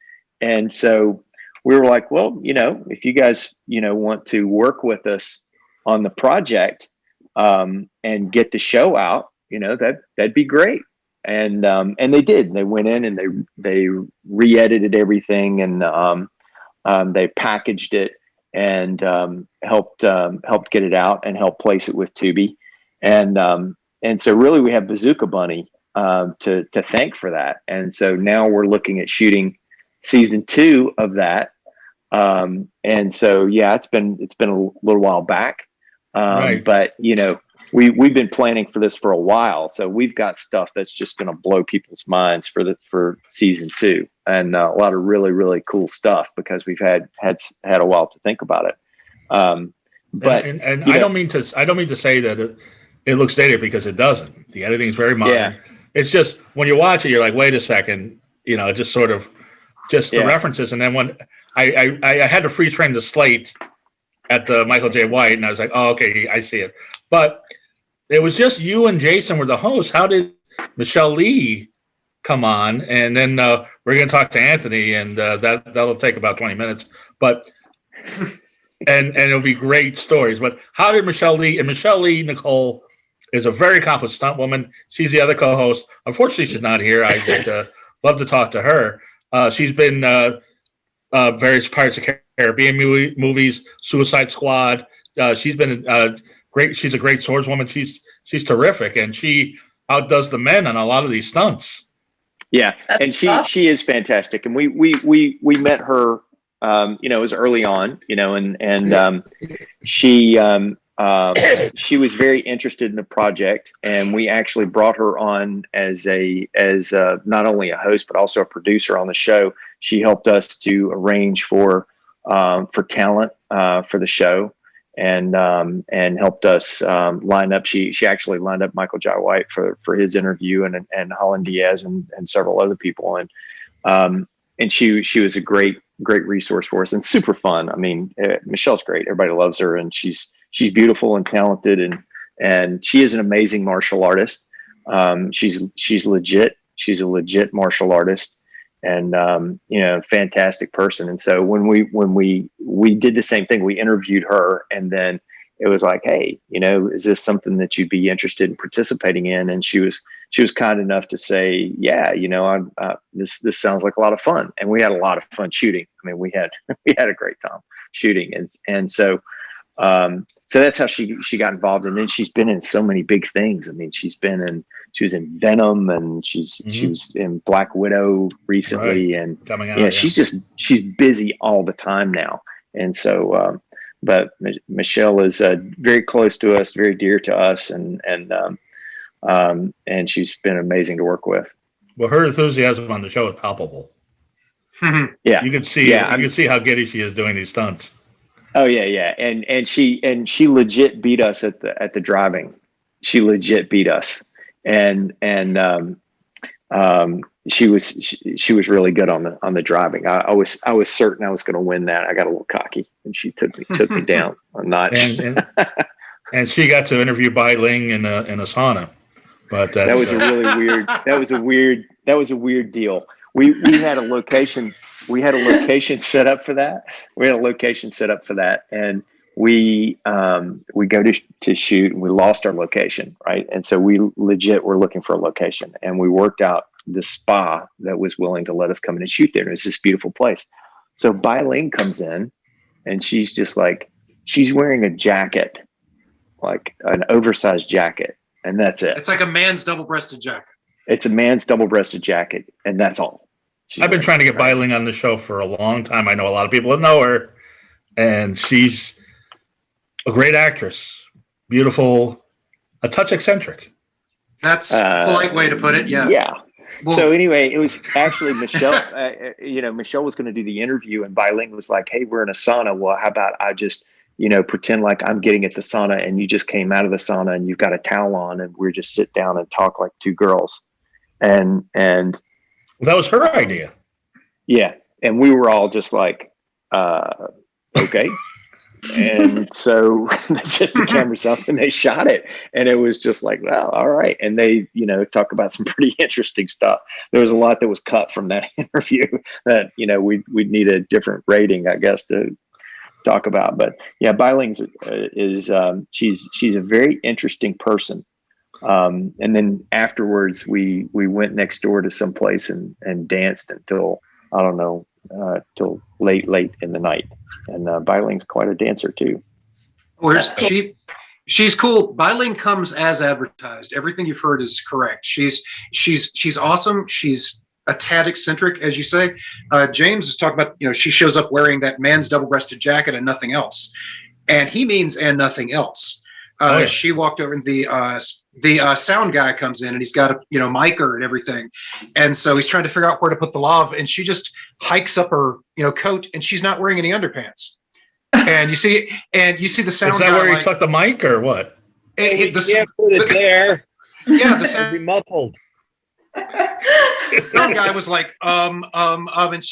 And so we were like, well, if you guys, want to work with us on the project, and get the show out, that'd be great. And they did. They went in and they re-edited everything, and they packaged it and helped get it out and helped place it with Tubi. And so really we have Bazooka Bunny to thank for that. And so now we're looking at shooting season 2 of that. And so, yeah, it's been a little while back. Right. But we've been planning for this for a while. So we've got stuff that's just going to blow people's minds for season 2, and a lot of really, really cool stuff because we've had a while to think about it. But I don't mean to say that it looks dated, because it doesn't. The editing is very modern. Yeah. It's just when you watch it, you're like, wait a second, just sort of the references. And then when I had to freeze frame the slate at the Michael J. White, and I was like, oh, okay, I see it. But it was just you and Jason were the hosts. How did Michelle Lee come on? And then we're going to talk to Anthony, and that'll take about 20 minutes. But and it'll be great stories. But how did Michelle Lee? And Michelle Lee, Nicole, is a very accomplished stunt woman. She's the other co-host. Unfortunately, she's not here. I would love to talk to her. She's been various Pirates of the Caribbean movies, Suicide Squad. She's been great. She's a great swordswoman. She's terrific, and she outdoes the men on a lot of these stunts. Yeah, and she is fantastic. And we met her. It was early on, and she was very interested in the project, and we actually brought her on as not only a host but also a producer on the show. She helped us to arrange for talent for the show, and helped us line up. She actually lined up Michael J. White for his interview, and Holland Diaz and several other people, and she was a great resource for us and super fun. I mean, Michelle's great. Everybody loves her, and she's beautiful and talented, and she is an amazing martial artist. She's legit. She's a legit martial artist, and fantastic person. And so when we did the same thing, we interviewed her, and then it was like, hey, is this something that you'd be interested in participating in? And she was kind enough to say, yeah, this sounds like a lot of fun. And we had a lot of fun shooting. I mean, we had a great time shooting. And so that's how she got involved. And then she's been in so many big things. I mean, she was in Venom, and she was in Black Widow recently. Right. And coming out, she's busy all the time now. And so, but Michelle is very close to us, very dear to us, and she's been amazing to work with. Well, her enthusiasm on the show is palpable. Yeah, you can see. Yeah, you can see how giddy she is doing these stunts. Oh yeah, and she legit beat us at the driving. She legit beat us, and she was really good on the driving. I was certain I was going to win that. I got a little cocky, and she took me down a notch. And she got to interview Bai Ling in a sauna, but that was a weird deal. We had a location. We had a location set up for that. And we go to shoot, and we lost our location, right? And so we legit were looking for a location, and we worked out the spa that was willing to let us come in and shoot there. And it's this beautiful place. So Bai Ling comes in, and she's just like, she's wearing a jacket, like an oversized jacket, and that's it. It's like a man's double-breasted jacket. It's a man's double-breasted jacket, and that's all. I've been trying to get Bai Ling on the show for a long time. I know a lot of people that know her, and she's a great actress, beautiful, a touch eccentric. That's a polite way to put it. Yeah. Yeah. Well, so anyway, it was actually Michelle. Michelle was going to do the interview, and Bai Ling was like, "Hey, we're in a sauna. Well, how about I just, pretend like I'm getting at the sauna, and you just came out of the sauna, and you've got a towel on, and we're just sit down and talk like two girls." And that was her idea. Yeah, and we were all just like, okay. And so they set the cameras up and they shot it, and it was just like, well, all right. And they, talk about some pretty interesting stuff. There was a lot that was cut from that interview that, we'd need a different rating, I guess, to talk about. But yeah, Bai Ling's she's a very interesting person. And then afterwards, we went next door to some place and danced until, I don't know, till late in the night. And Bai Ling's quite a dancer too. Where's she's cool. Bai Ling comes as advertised. Everything you've heard is correct. She's awesome. She's a tad eccentric, as you say. James is talking about, she shows up wearing that man's double-breasted jacket and nothing else. And he means and nothing else. She walked over and the sound guy comes in and he's got a micer and everything, and so he's trying to figure out where to put the lav, and she just hikes up her coat, and she's not wearing any underpants. And you see the sound. Is that guy, where he stuck the mic or what? You can't put it there. Yeah, the It'd sound be muffled. guy was like, and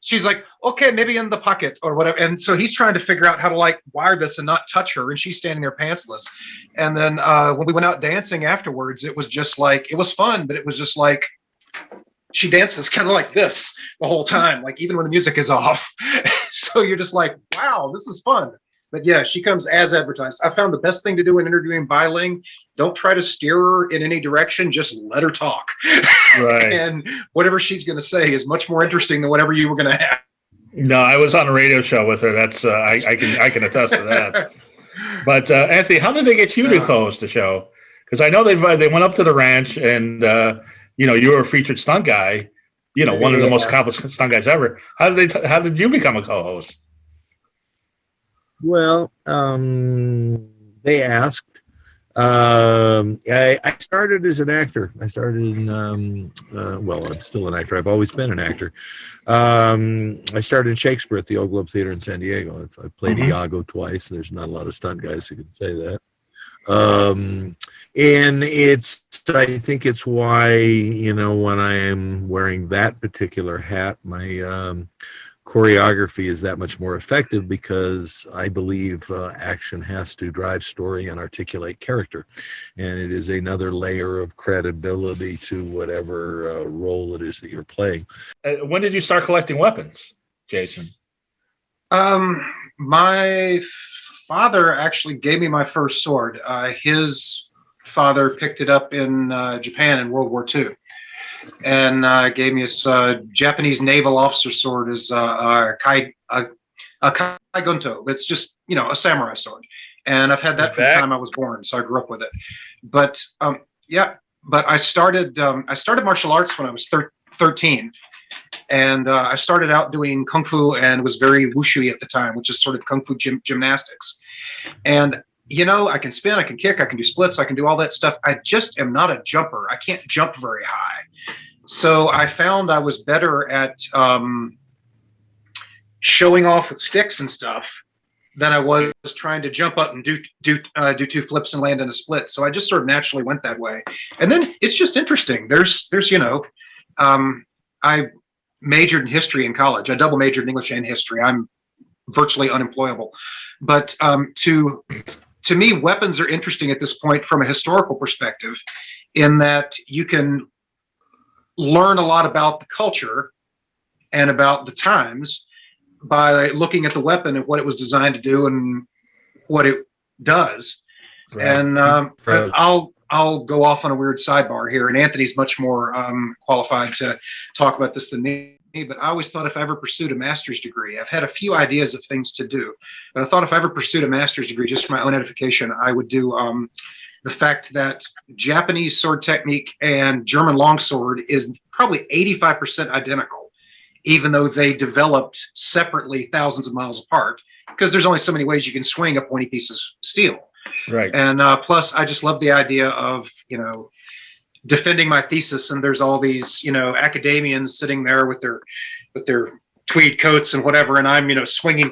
she's like, okay, maybe in the pocket or whatever. And so he's trying to figure out how to wire this and not touch her. And she's standing there pantsless. And then when we went out dancing afterwards, it was just it was fun, but it was just she dances kind of like this the whole time, even when the music is off. So you're just like, wow, this is fun. But yeah, she comes as advertised. I found the best thing to do in interviewing Bai Ling, don't try to steer her in any direction, just let her talk. Right. And whatever she's going to say is much more interesting than whatever you were going to have. No, I was on a radio show with her. That's I can attest to that. But Anthony, how did they get you to co-host the show? Because I know they went up to the ranch, and you were a featured stunt guy. One of the most accomplished stunt guys ever. How did you become a co-host? Well, they asked. I started as an actor. I started in, I'm still an actor. I've always been an actor. I started in Shakespeare at the Old Globe Theater in San Diego. I've played Iago twice. There's not a lot of stunt guys who can say that. And I think it's why, when I am wearing that particular hat, my choreography is that much more effective, because I believe action has to drive story and articulate character, and it is another layer of credibility to whatever role it is that you're playing. When did you start collecting weapons, Jason? My father actually gave me my first sword. His father picked it up in Japan in World War II. And gave me his Japanese naval officer sword as a kaigunto. It's just a samurai sword, and I've had that from the time I was born, so I grew up with it. But but I started martial arts when I was 13, and I started out doing kung fu and was very wushu at the time, which is sort of kung fu gymnastics. And I can spin, I can kick, I can do splits, I can do all that stuff. I just am not a jumper. I can't jump very high. So I found I was better at showing off with sticks and stuff than I was trying to jump up and do two flips and land in a split. So I just sort of naturally went that way. And then it's just interesting. There's I majored in history in college. I double majored in English and history. I'm virtually unemployable. But to me, weapons are interesting at this point from a historical perspective, in that you can learn a lot about the culture and about the times by looking at the weapon and what it was designed to do and what it does. Right. And I'll go off on a weird sidebar here, and Anthony's much more qualified to talk about this than me. But I always thought if I ever pursued a master's degree, I've had a few ideas of things to do, but I thought if I ever pursued a master's degree just for my own edification, I would do the fact that Japanese sword technique and German longsword is probably 85% identical, even though they developed separately thousands of miles apart, because there's only so many ways you can swing a pointy piece of steel. Right. And plus, I just love the idea of, defending my thesis, and there's all these academians sitting there with their tweed coats and whatever, and I'm swinging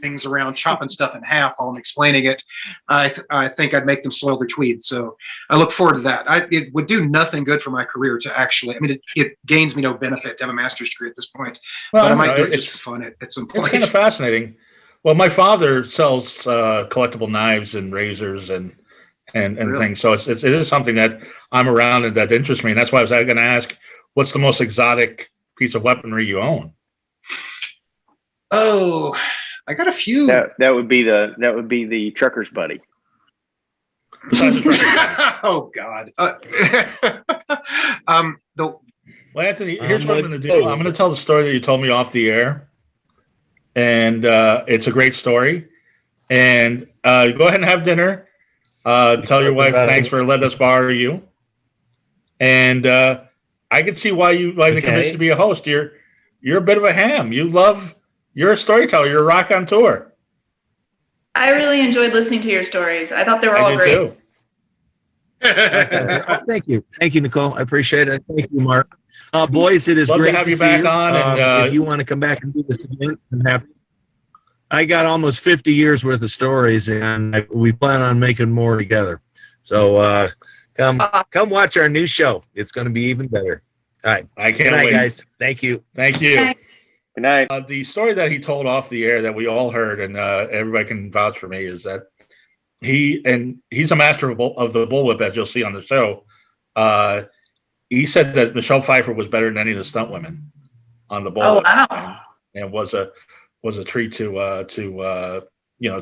things around, chopping stuff in half while I'm explaining it. I think I'd make them soil their tweed, so I look forward to that. It would do nothing good for my career to actually, it gains me no benefit to have a master's degree at this point, but I might do it just for fun at some point. It's kind of fascinating. Well, my father sells collectible knives and razors and really? Things. So it is something that I'm around and that interests me. And that's why I was going to ask, what's the most exotic piece of weaponry you own? Oh, I got a few. That would be the trucker's buddy. Besides the trucker. Oh God. The Well, Anthony, here's what I'm going to do. I'm going to tell the story that you told me off the air, and it's a great story. And go ahead and have dinner. Tell your wife thanks for letting us borrow you. And I can see why you like to convince to be a host. You're a bit of a ham. You're a storyteller. You're a rock on tour. I really enjoyed listening to your stories. I thought they were all I great. do too. Thank you. Thank you, Nicole. I appreciate it. Thank you, Mark. Boys, it is Love to great have to you see back you. on, and, if you want to come back and do this again, I'm happy. I got almost 50 years worth of stories, and we plan on making more together. So come watch our new show. It's going to be even better. All right. I Good can't night, wait. guys. Thank you. Thank you. Okay. Good night. The story that he told off the air that we all heard, and everybody can vouch for me, is that he's a master of the bullwhip, as you'll see on the show. He said that Michelle Pfeiffer was better than any of the stunt women on the bullwhip. Oh, wow. And was a treat to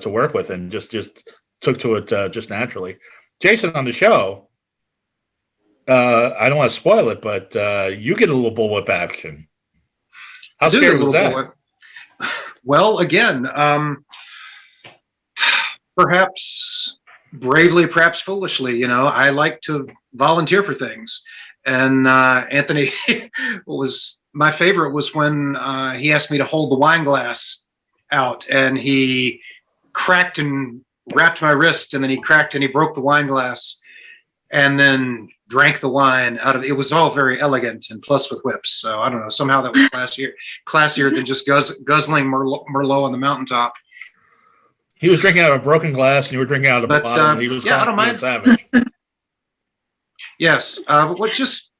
work with, and just took to it just naturally. Jason, on the show, I don't want to spoil it, but you get a little bullwhip action. How scary was that? bullwhip. Well, again, perhaps bravely, perhaps foolishly, I like to volunteer for things. And Anthony my favorite was when he asked me to hold the wine glass out, and he cracked and wrapped my wrist, and then he cracked and he broke the wine glass, and then drank the wine out of it. Was all very elegant, and plus with whips. So I don't know, somehow that was classier than just guzzling Merlot on the mountaintop. He was drinking out of a broken glass, and you were drinking out of a bottle. He was I don't mind. Savage. Yes, but just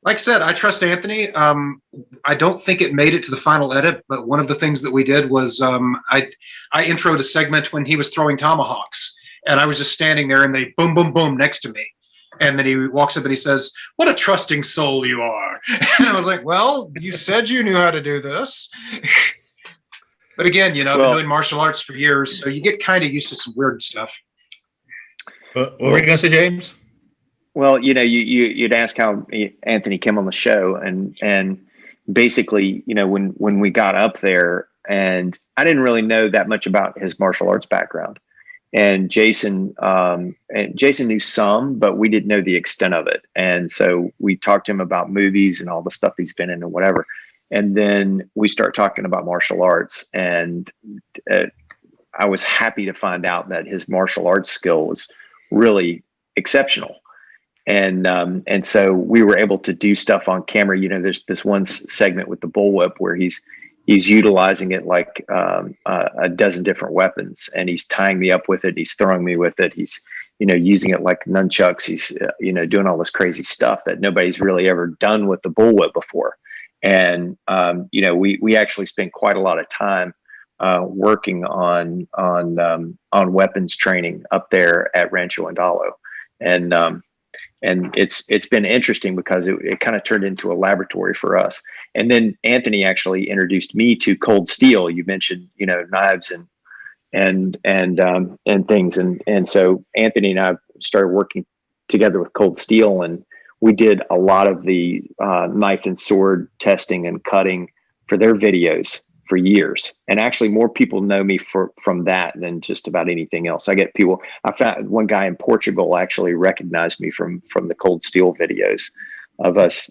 like I said, I trust Anthony. I don't think it made it to the final edit, but one of the things that we did was I introed a segment when he was throwing tomahawks, and I was just standing there, and they boom, boom, boom next to me. And then he walks up and he says, "What a trusting soul you are." And I was like, well, you said you knew how to do this. But again, I've been doing martial arts for years, so you get kind of used to some weird stuff. What were you going to say, James? Well, you'd ask how Anthony came on the show, and basically, when we got up there, and I didn't really know that much about his martial arts background, and Jason knew some, but we didn't know the extent of it, and so we talked to him about movies and all the stuff he's been in and whatever, and then we start talking about martial arts, and I was happy to find out that his martial arts skill was really exceptional. And so we were able to do stuff on camera. There's this one segment with the bullwhip where he's utilizing it like a dozen different weapons, and he's tying me up with it. He's throwing me with it. He's, using it like nunchucks. He's, doing all this crazy stuff that nobody's really ever done with the bullwhip before. And, we actually spent quite a lot of time working on weapons training up there at Rancho Andalo. And it's been interesting because it kind of turned into a laboratory for us. And then Anthony actually introduced me to Cold Steel. You mentioned, knives and things. And so Anthony and I started working together with Cold Steel, and we did a lot of the knife and sword testing and cutting for their videos for years. And actually more people know me from that than just about anything else. I found one guy in Portugal actually recognized me from the Cold Steel videos of us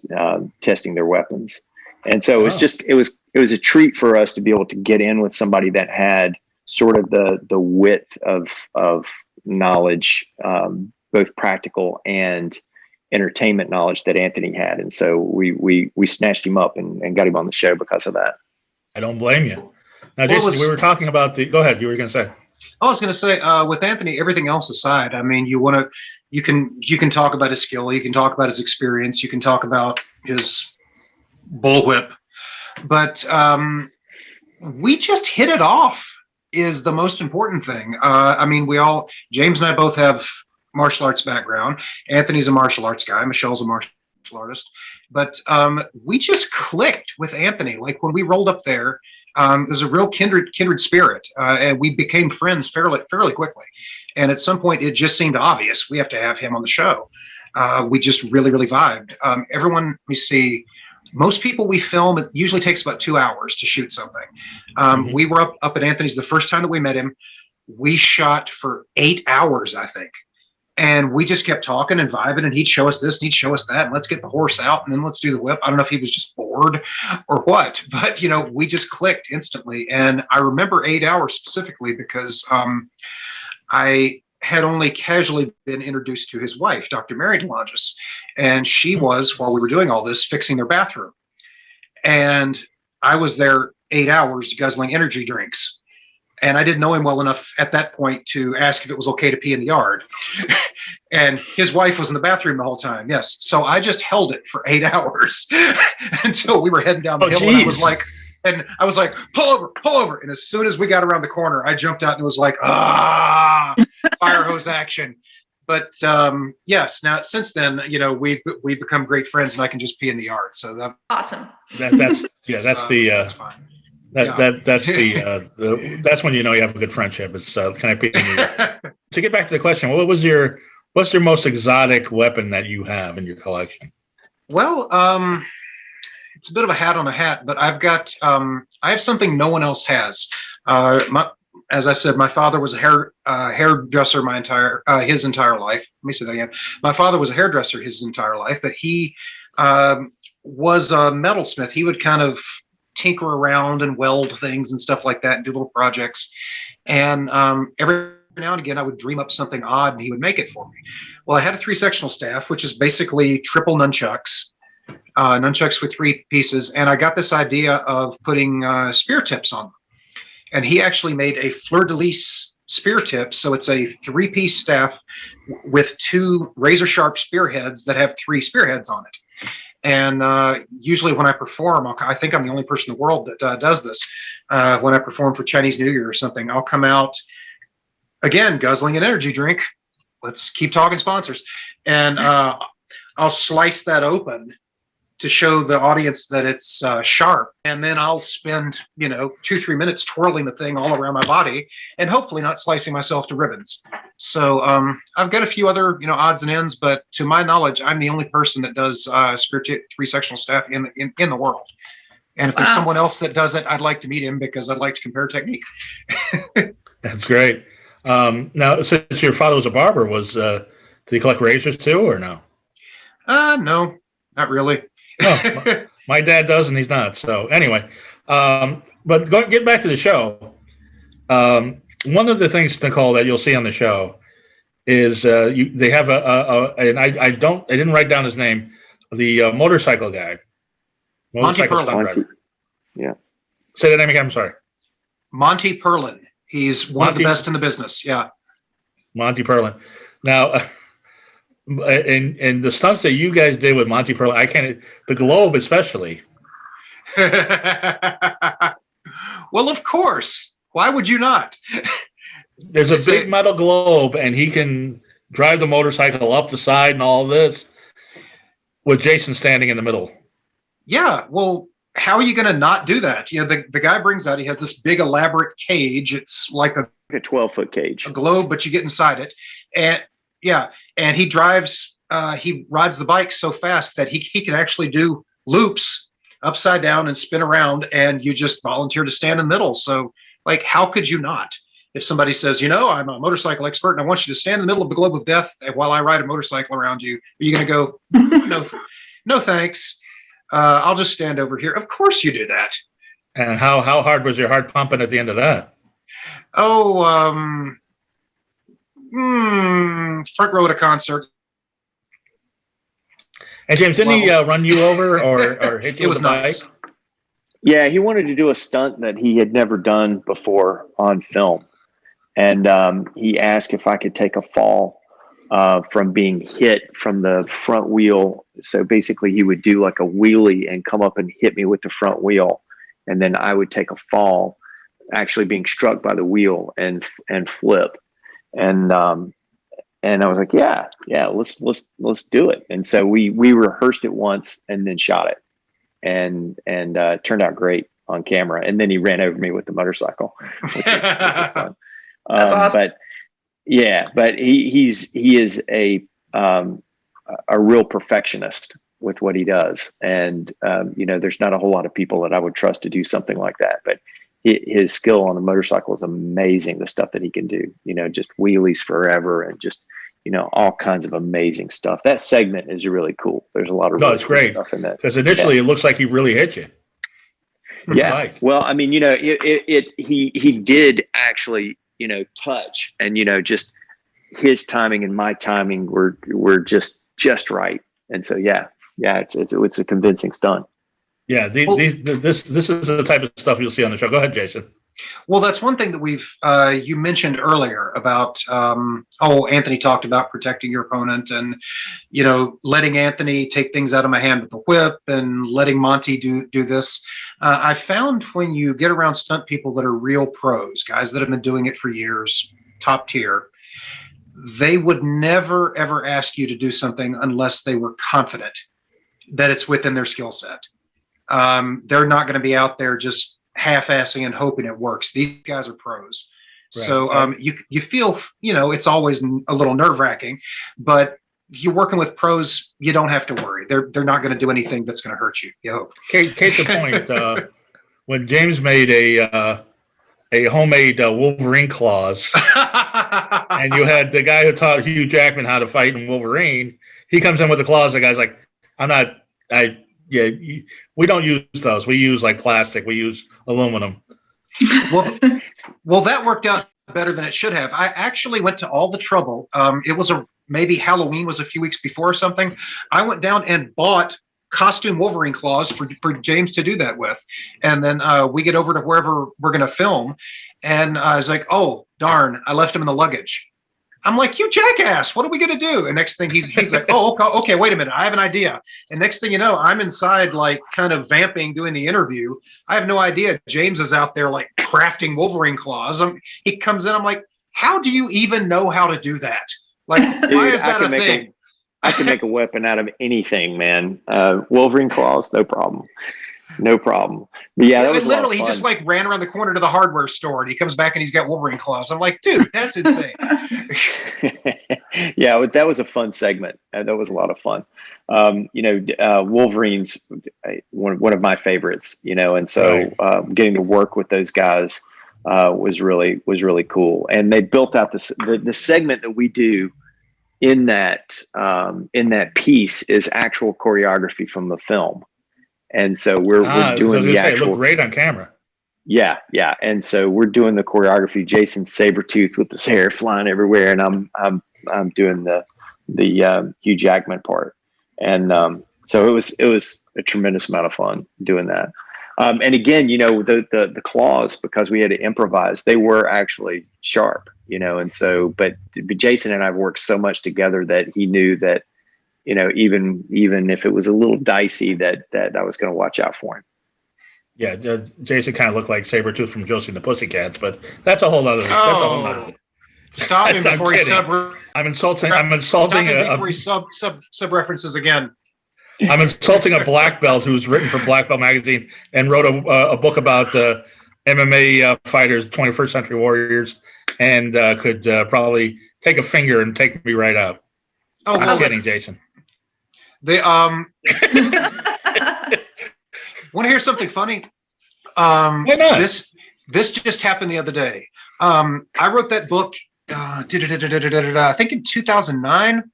testing their weapons. And so it was a treat for us to be able to get in with somebody that had sort of the width of knowledge, both practical and entertainment knowledge that Anthony had. And so we snatched him up and got him on the show because of that. I don't blame you. Now, Jason, we were talking about go ahead. You were going to say. I was going to say, with Anthony, everything else aside, I mean, you can talk about his skill, you can talk about his experience, you can talk about his bullwhip, but we just hit it off is the most important thing. I mean, James and I both have martial arts background. Anthony's a martial arts guy. Michelle's a martial artist, but we just clicked with Anthony. Like when we rolled up there, it was a real kindred spirit, and we became friends fairly quickly. And at some point, it just seemed obvious we have to have him on the show. We just really vibed. Everyone, let me see. Most people we film, it usually takes about 2 hours to shoot something. We were up at Anthony's the first time that we met him. We shot for 8 hours, I think. And we just kept talking and vibing, and he'd show us this and he'd show us that, and let's get the horse out and then let's do the whip. I don't know if he was just bored or what, but we just clicked instantly. And I remember 8 hours specifically because I had only casually been introduced to his wife, Dr. Mary DeLongis, and she was, while we were doing all this, fixing their bathroom. And I was there 8 hours guzzling energy drinks. And I didn't know him well enough at that point to ask if it was okay to pee in the yard. And his wife was in the bathroom the whole time. Yes. So I just held it for 8 hours until we were heading down the hill. And I was like, pull over. And as soon as we got around the corner, I jumped out and was like, fire hose action. But yes, now since then, we've become great friends, and I can just pee in the yard. So that's awesome. That's fine. That's when you have a good friendship. It's can I pee in your To get back to the question, what's your most exotic weapon that you have in your collection? Well, it's a bit of a hat on a hat, but I've got I have something no one else has. As I said, my father was a hairdresser his entire life. Let me say that again. My father was a hairdresser his entire life, but he was a metalsmith. He would kind of tinker around and weld things and stuff like that and do little projects. And every now and again, I would dream up something odd and he would make it for me. Well, I had a 3-sectional staff, which is basically triple nunchucks with 3 pieces. And I got this idea of putting spear tips on them. And he actually made a fleur-de-lis spear tip. So it's a 3-piece staff with 2 razor-sharp spearheads that have 3 spearheads on it. And usually when I perform, I think I'm the only person in the world that does this. When I perform for Chinese New Year or something, I'll come out, again, guzzling an energy drink. Let's keep talking sponsors. And I'll slice that open to show the audience that it's sharp. And then I'll spend, 2-3 minutes twirling the thing all around my body and hopefully not slicing myself to ribbons. So I've got a few other, odds and ends, but to my knowledge, I'm the only person that does spear tip 3-sectional staff in the world. And if there's someone else that does it, I'd like to meet him because I'd like to compare technique. That's great. Now, since your father was a barber, did he collect razors too, or no? No, not really. No, my dad does, and he's not. So anyway, but get back to the show. One of the things, Nicole, that you'll see on the show is they have and I didn't write down his name, the motorcycle guy, Monty Perlin. Yeah. Say that name again. I'm sorry. Monty Perlin. He's one of the best in the business. Yeah. Monty Perlin. Now. And the stunts that you guys did with Monty Perlin, the globe especially. Well, of course. Why would you not? There's a big metal globe, and he can drive the motorcycle up the side and all this with Jason standing in the middle. Yeah, well, how are you going to not do that? The guy brings out, he has this big elaborate cage. It's like a 12-foot cage. A globe, but you get inside it. And yeah, and he rides the bike so fast that he can actually do loops upside down and spin around, and you just volunteer to stand in the middle. So, like, how could you not? If somebody says, I'm a motorcycle expert and I want you to stand in the middle of the globe of death while I ride a motorcycle around you, are you going to go, no thanks. I'll just stand over here. Of course you do that. And how hard was your heart pumping at the end of that? Oh, front row at a concert. And James, didn't he run you over or hit you with a bike? Nice. Yeah, he wanted to do a stunt that he had never done before on film. And he asked if I could take a fall from being hit from the front wheel. So basically he would do like a wheelie and come up and hit me with the front wheel. And then I would take a fall, actually being struck by the wheel and flip. And And I was like, yeah, let's do it. And so we rehearsed it once and then shot it, and it turned out great on camera. And then he ran over me with the motorcycle, which was fun. That's awesome. But yeah, but he is a real perfectionist with what he does. And, there's not a whole lot of people that I would trust to do something like that, but his skill on a motorcycle is amazing. The stuff that he can do, just wheelies forever and just, all kinds of amazing stuff. That segment is really cool. There's a lot of it's great stuff in that. Because initially it looks like he really hit you. Yeah. Right. Well, I mean, he did actually, touch, and, just his timing and my timing were just right. And so, yeah, it's a convincing stunt. Yeah. This is the type of stuff you'll see on the show. Go ahead, Jason. Well, that's one thing that you mentioned earlier about, Anthony talked about protecting your opponent and, letting Anthony take things out of my hand with the whip and letting Monty do this. I found when you get around stunt people that are real pros, guys that have been doing it for years, top tier, they would never, ever ask you to do something unless they were confident that it's within their skill set. They're not going to be out there just half-assing and hoping it works. These guys are pros. Right. So you feel, it's always a little nerve-wracking, but if you're working with pros, you don't have to worry. They're not going to do anything that's going to hurt you. You hope. Case in point, when James made a homemade Wolverine claws, and you had the guy who taught Hugh Jackman how to fight in Wolverine, he comes in with the claws. The guy's like, we don't use those. We use like plastic. We use aluminum. Well, that worked out better than it should have. I actually went to all the trouble. It was maybe Halloween was a few weeks before or something. I went down and bought costume Wolverine claws for James to do that with. And then we get over to wherever we're going to film. And I was like, oh, darn, I left him in the luggage. I'm like, you jackass, what are we going to do? And next thing he's like, oh, okay, wait a minute. I have an idea. And next thing you know, I'm inside, like kind of vamping, doing the interview. I have no idea. James is out there like crafting Wolverine claws. He comes in. I'm like, how do you even know how to do that? Like, dude, why is that a thing? I can make a weapon out of anything, man. Wolverine claws, no problem. No problem. But yeah, that was literally, he just like ran around the corner to the hardware store and he comes back and he's got Wolverine claws. I'm like, dude, that's insane. Yeah, that was a fun segment. That was a lot of fun. Wolverine's one of my favorites, and so getting to work with those guys was really cool. And they built out the segment that we do in that piece is actual choreography from the film. And so we're doing the actual. It looked great on camera. Yeah. And so we're doing the choreography. Jason's Sabretooth with his hair flying everywhere, and I'm doing the Hugh Jackman part. And so it was a tremendous amount of fun doing that. And again, the claws, because we had to improvise, they were actually sharp, and so but Jason and I worked so much together that he knew that. Even if it was a little dicey, that I was going to watch out for him. Yeah, Jason kind of looked like Sabretooth from Josie and the Pussycats, but that's a whole other. That's a whole other. Stop him before he I'm insulting. Stop him before he sub references again. I'm insulting a black belt who's written for Black Belt magazine and wrote a book about MMA fighters, 21st century warriors, and could probably take a finger and take me right out. Oh, I'm kidding, Jason. They want to hear something funny? Why not? This just happened the other day. I wrote that book I think in 2009.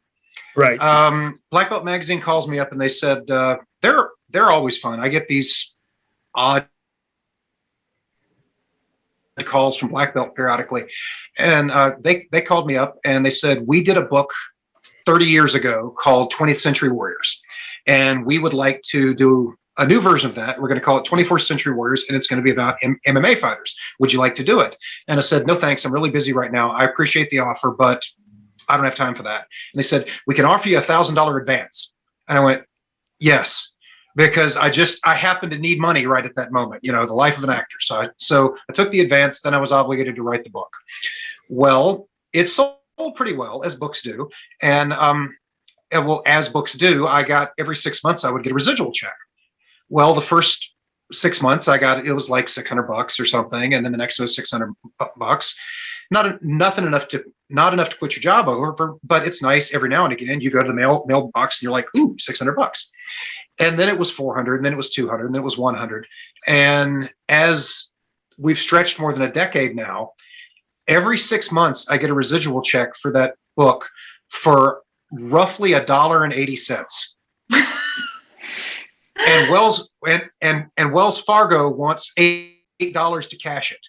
Right. Black Belt magazine calls me up and they said they're always fun. I get these odd calls from Black Belt periodically, and they called me up and they said, we did a book 30 years ago called 20th Century Warriors, and we would like to do a new version of that. We're going to call it 24th Century Warriors, and it's going to be about MMA fighters. Would you like to do it? And I said, no thanks, I'm really busy right now. I appreciate the offer, but I don't have time for that. And they said, we can offer you $1,000 advance. And I went, yes, because I happened to need money right at that moment, the life of an actor. So I took the advance, then I was obligated to write the book. Well, it sold pretty well, as books do. And well, as books do, I got every 6 months I would get a residual check. Well, the first 6 months it was like $600 or something, and then the next was $600. Not enough to quit your job over, but it's nice every now and again. You go to the mailbox and you're like, ooh, $600. And then it was 400, and then it was 200, and then it was 100. And as we've stretched more than a decade now, every 6 months I get a residual check for that book for roughly $1.80. And Wells Fargo wants $8 to cash it.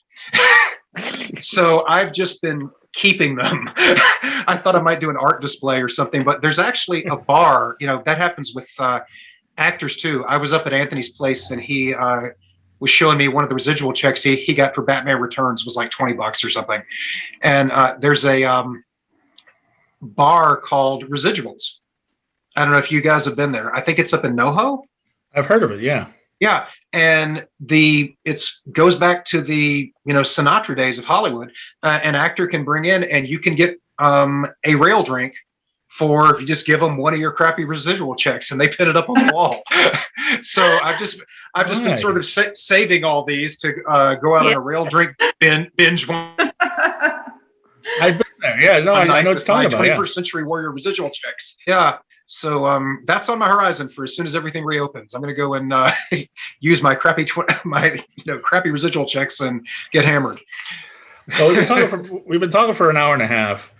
So I've just been keeping them. I thought I might do an art display or something, but there's actually a bar, that happens with actors too. I was up at Anthony's place, and he was showing me one of the residual checks he got for Batman Returns was like $20 or something. And there's a bar called Residuals. I don't know if you guys have been there. I think it's up in NoHo. I've heard of it. Yeah. Yeah. And it goes back to the, Sinatra days of Hollywood. An actor can bring in, and you can get a rail drink for, if you just give them one of your crappy residual checks, and they pin it up on the wall. So I've just been sort of saving all these to go out on a rail drink binge one. I've been there. Yeah, no, I know what you're talking about. 21st Century Warrior residual checks. Yeah. So that's on my horizon for as soon as everything reopens. I'm going to go and use my crappy crappy residual checks and get hammered. So we've been talking for an hour and a half,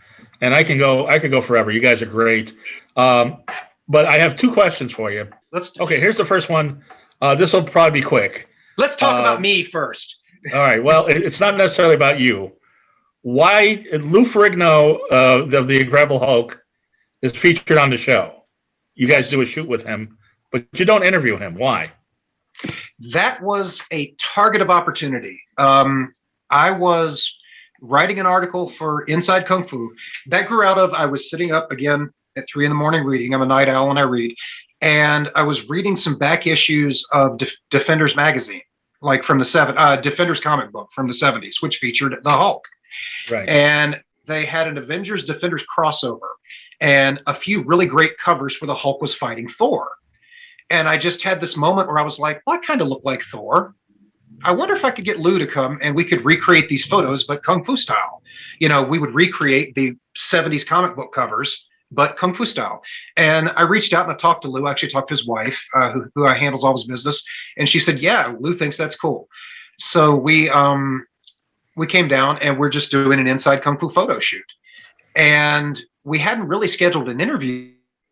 and I could go forever. You guys are great. But I have two questions for you. Okay, here's the first one. This will probably be quick. Let's talk about me first. All right. Well, it's not necessarily about you. Why Lou Ferrigno of the Incredible Hulk is featured on the show? You guys do a shoot with him, but you don't interview him. Why? That was a target of opportunity. I was writing an article for Inside Kung Fu that grew out of, I was sitting up again at 3 a.m. reading. I'm a night owl and I read. And I was reading some back issues of Defenders magazine, like from the Defenders comic book from the 70s, which featured the Hulk. Right. And they had an Avengers Defenders crossover and a few really great covers where the Hulk was fighting Thor. And I just had this moment where I was like, well, I kind of look like Thor. I wonder if I could get Lou to come and we could recreate these photos, but Kung Fu style. We would recreate the 70s comic book covers, but Kung Fu style. And I reached out and I talked to Lou. I actually talked to his wife, who handles all his business. And she said, yeah, Lou thinks that's cool. So we came down and we're just doing an inside Kung Fu photo shoot. And we hadn't really scheduled an interview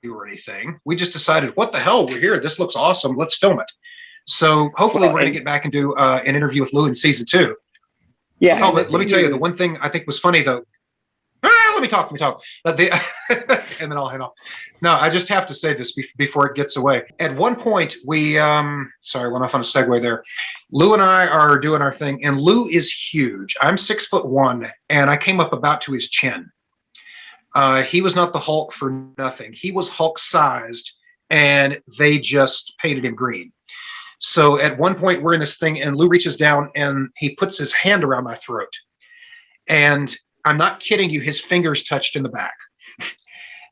or anything. We just decided, what the hell, we're here. This looks awesome. Let's film it. So hopefully we're going to get back and do an interview with Lou in season 2. Yeah. Oh, but let me tell you, the one thing I think was funny though. Let me talk. And then I'll hang off. No, I just have to say this before it gets away. At one point, we, sorry, went off on a segue there. Lou and I are doing our thing, and Lou is huge. I'm 6'1", and I came up about to his chin. He was not the Hulk for nothing. He was Hulk-sized, and they just painted him green. So at one point, we're in this thing, and Lou reaches down, and he puts his hand around my throat. And I'm not kidding you, his fingers touched in the back.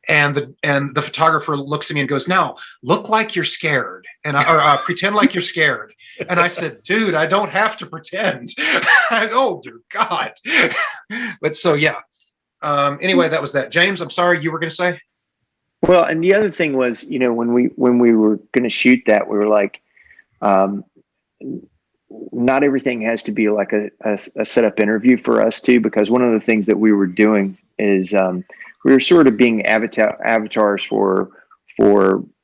And the photographer looks at me and goes, now, look like you're scared, or pretend like you're scared. And I said, dude, I don't have to pretend. Oh, dear God. But so, yeah. Anyway, that was that. James, I'm sorry, you were going to say? Well, and the other thing was, when we were going to shoot that, we were like, not everything has to be like a setup interview for us too, because one of the things that we were doing is we were sort of being avatars for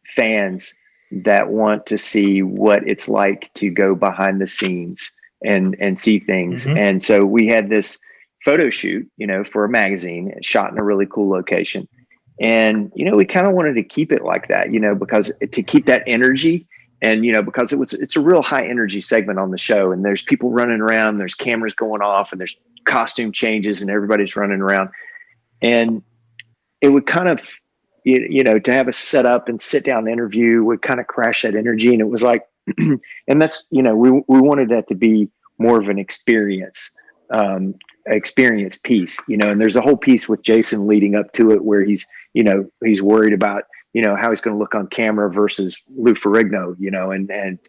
fans that want to see what it's like to go behind the scenes and see things. Mm-hmm. And so we had this photo shoot, for a magazine shot in a really cool location. And, we kind of wanted to keep it like that, because to keep that energy. And, because it's a real high energy segment on the show, and there's people running around, there's cameras going off, and there's costume changes and everybody's running around. And it would kind of, to have a set up and sit down interview would kind of crash that energy. And it was like, and that's, we wanted that to be more of an experience experience piece, and there's a whole piece with Jason leading up to it where he's worried about, how he's going to look on camera versus Lou Ferrigno, and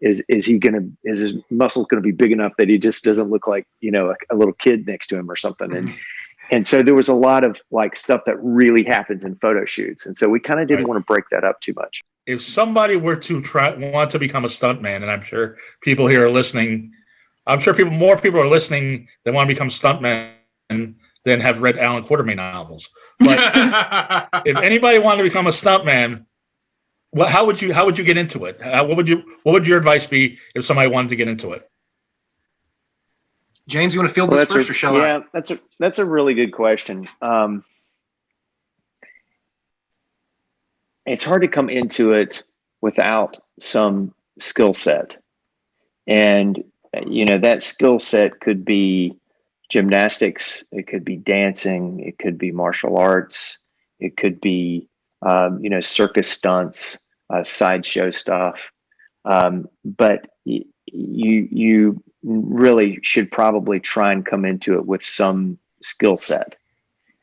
is his muscles going to be big enough that he just doesn't look like, a little kid next to him or something. And so there was a lot of like stuff that really happens in photo shoots. And so we kind of didn't want to break that up too much. If somebody were to want to become a stuntman, and I'm sure people here are listening, more people are listening that want to become stuntmen than have read Alan Quartermain novels. But if anybody wanted to become a stuntman, how would you get into it? What would your advice be if somebody wanted to get into it? James, you want to field this first, or shall I? Yeah, that's a really good question. It's hard to come into it without some skill set, and that skill set could be gymnastics, it could be dancing, it could be martial arts, it could be circus stunts, sideshow stuff. But you really should probably try and come into it with some skill set.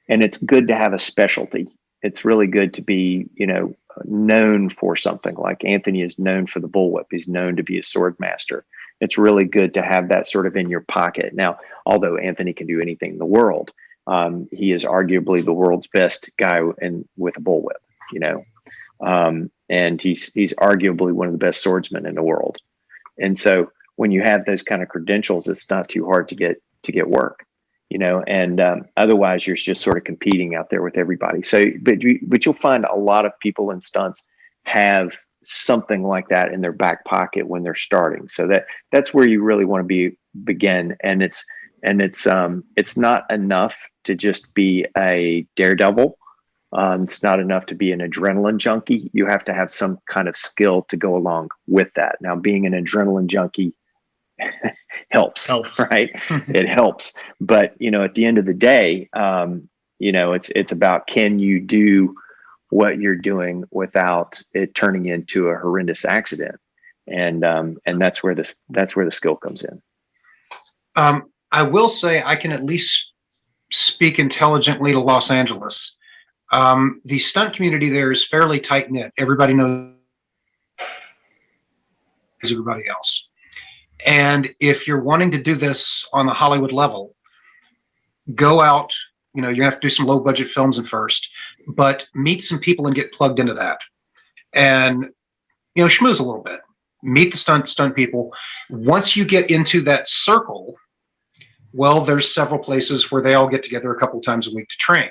And it's good to have a specialty. It's really good to be, known for something. Like Anthony is known for the bullwhip. He's known to be a sword master. It's really good to have that sort of in your pocket. Now, although Anthony can do anything in the world, he is arguably the world's best guy with a bullwhip, and he's arguably one of the best swordsmen in the world. And so when you have those kind of credentials, it's not too hard to get work, and otherwise you're just sort of competing out there with everybody. So, but you'll find a lot of people in stunts have something like that in their back pocket when they're starting. So that's where you really want to begin. And it's not enough to just be a daredevil. It's not enough to be an adrenaline junkie. You have to have some kind of skill to go along with that. Now, being an adrenaline junkie helps, right? It helps. But, at the end of the day, it's about, can you do what you're doing without it turning into a horrendous accident? And that's where the skill comes in. I will say I can at least speak intelligently to Los Angeles. The stunt community there is fairly tight knit. Everybody knows everybody else. And if you're wanting to do this on the Hollywood level, go out, you have to do some low budget films at first, but meet some people and get plugged into that. And, schmooze a little bit, meet the stunt people. Once you get into that circle, well, there's several places where they all get together a couple of times a week to train.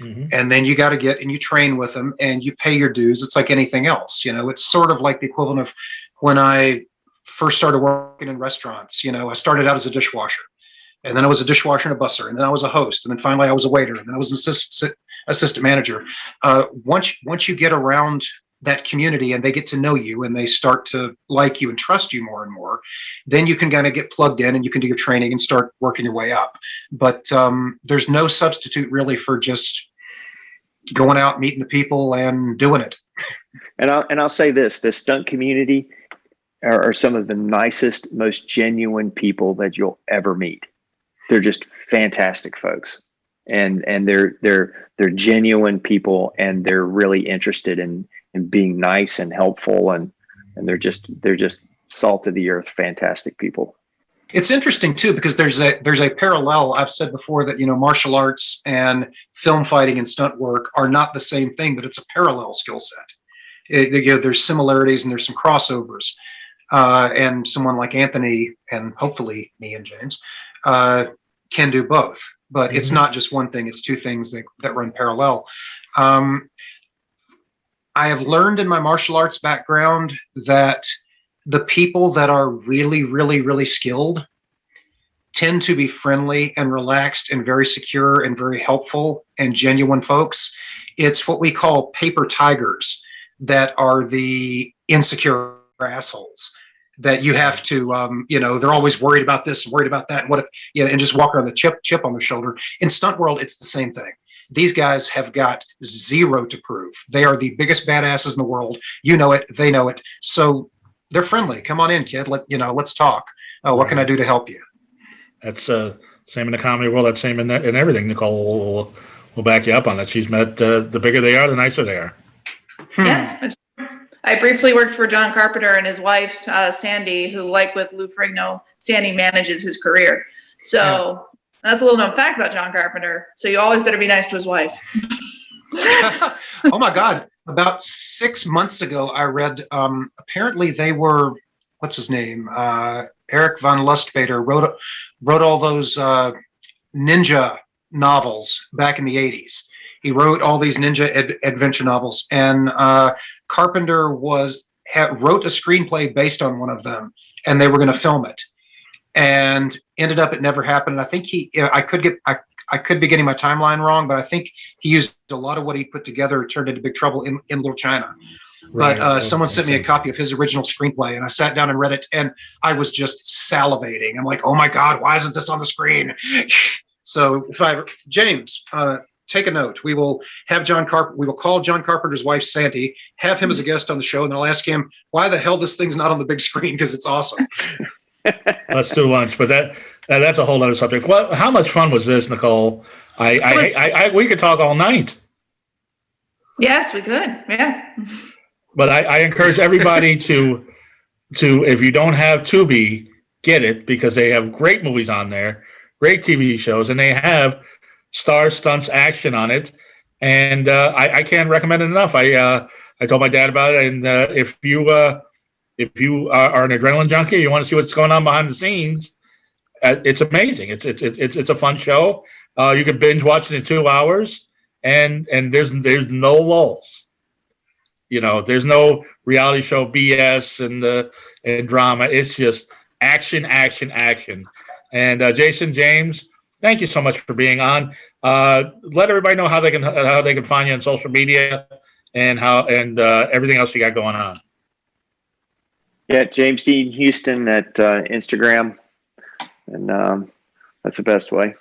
Mm-hmm. And then you got to get and you train with them and you pay your dues. It's like anything else. It's sort of like the equivalent of when I first started working in restaurants. I started out as a dishwasher, and then I was a dishwasher and a busser, and then I was a host, and then finally I was a waiter, and then I was an assistant manager. Once you get around that community and they get to know you and they start to like you and trust you more and more, then you can kind of get plugged in and you can do your training and start working your way up. But there's no substitute really for just going out, meeting the people and doing it. And I'll say this, the stunt community are some of the nicest, most genuine people that you'll ever meet. They're just fantastic folks. And they're genuine people, and they're really interested in being nice and helpful, and they're just salt of the earth, fantastic people. It's interesting too, because there's a parallel. I've said before that martial arts and film fighting and stunt work are not the same thing, but it's a parallel skill set. There's similarities and there's some crossovers, and someone like Anthony and hopefully me and James can do both. But mm-hmm. It's not just one thing; it's two things that run parallel. I have learned in my martial arts background that the people that are really, really, really skilled tend to be friendly and relaxed and very secure and very helpful and genuine folks. It's what we call paper tigers that are the insecure assholes that you have to, they're always worried about this, worried about that. And what if, and just walk around the chip on their shoulder. In stunt world, it's the same thing. These guys have got zero to prove. They are the biggest badasses in the world. You know it. They know it. So they're friendly. Come on in, kid. Let's talk. What can I do to help you? That's same in the comedy world. That's same in everything. Nicole will back you up on that. She's met the bigger they are, the nicer they are. Yeah. I briefly worked for John Carpenter and his wife, Sandy, who, like with Lou Ferrigno, Sandy manages his career. So that's a little known fact about John Carpenter. So you always better be nice to his wife. Oh my God. About 6 months ago, I read, apparently they were, what's his name? Eric von Lustbader wrote all those ninja novels back in the 80s. He wrote all these ninja adventure novels, and Carpenter wrote a screenplay based on one of them, and they were going to film it, and ended up it never happened. I think I could be getting my timeline wrong, but I think he used a lot of what he put together, turned into Big Trouble in Little China. Right. But someone sent me a copy of his original screenplay, and I sat down and read it, and I was just salivating. I'm like, oh my God, why isn't this on the screen? So James, take a note. We will call John Carpenter's wife, Sandy, have him as a guest on the show, and then I'll ask him why the hell this thing's not on the big screen, because it's awesome. Let's do lunch, but that's a whole other subject. Well, how much fun was this, Nicole? We could talk all night. Yes, we could. Yeah. But I encourage everybody to if you don't have Tubi, get it, because they have great movies on there, great TV shows, and they have Stars-Stunts-Action on it. And I can't recommend it enough. I told my dad about it, and if you are an adrenaline junkie, you want to see what's going on behind the scenes, it's amazing. It's a fun show. You can binge watch it in 2 hours, and there's no lulls. You know, there's no reality show BS and drama. It's just action. And Jason, James, thank you so much for being on. Let everybody know how they can find you on social media and everything else you got going on. Yeah, James Dean Houston at Instagram, and that's the best way.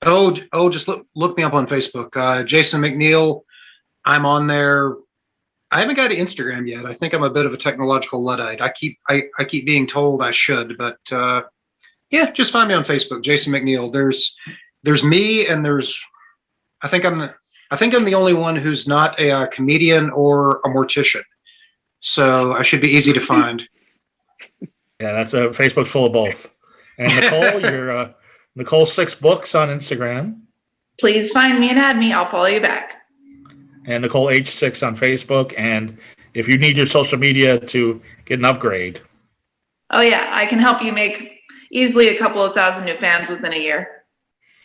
Just look me up on Facebook. Jason McNeil, I'm on there. I haven't got to Instagram yet. I think I'm a bit of a technological Luddite. I keep being told I should, but yeah, just find me on Facebook, Jason McNeil. There's me, and I think I'm the only one who's not a comedian or a mortician. So I should be easy to find. Yeah, that's Facebook's full of both. And Nicole, you're Nicole 6 Books on Instagram. Please find me and add me. I'll follow you back. And Nicole H6 on Facebook. And if you need your social media to get an upgrade. Oh yeah, I can help you make easily a couple of thousand new fans within a year.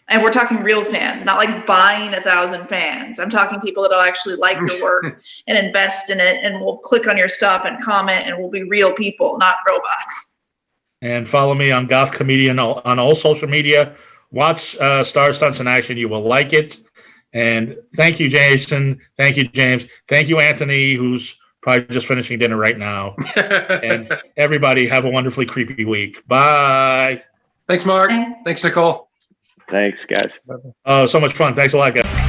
And we're talking real fans, not like buying 1,000 fans. I'm talking people that'll actually like your work and invest in it, and will click on your stuff and comment, and will be real people, not robots. And follow me on Goth Comedian on all social media. Watch Stars-Stunts-Action. You will like it. And thank you, Jason. Thank you, James. Thank you, Anthony, who's probably just finishing dinner right now. And everybody, have a wonderfully creepy week. Bye. Thanks, Mark. Bye. Thanks, Nicole. Thanks, guys. Oh, so much fun. Thanks a lot, guys.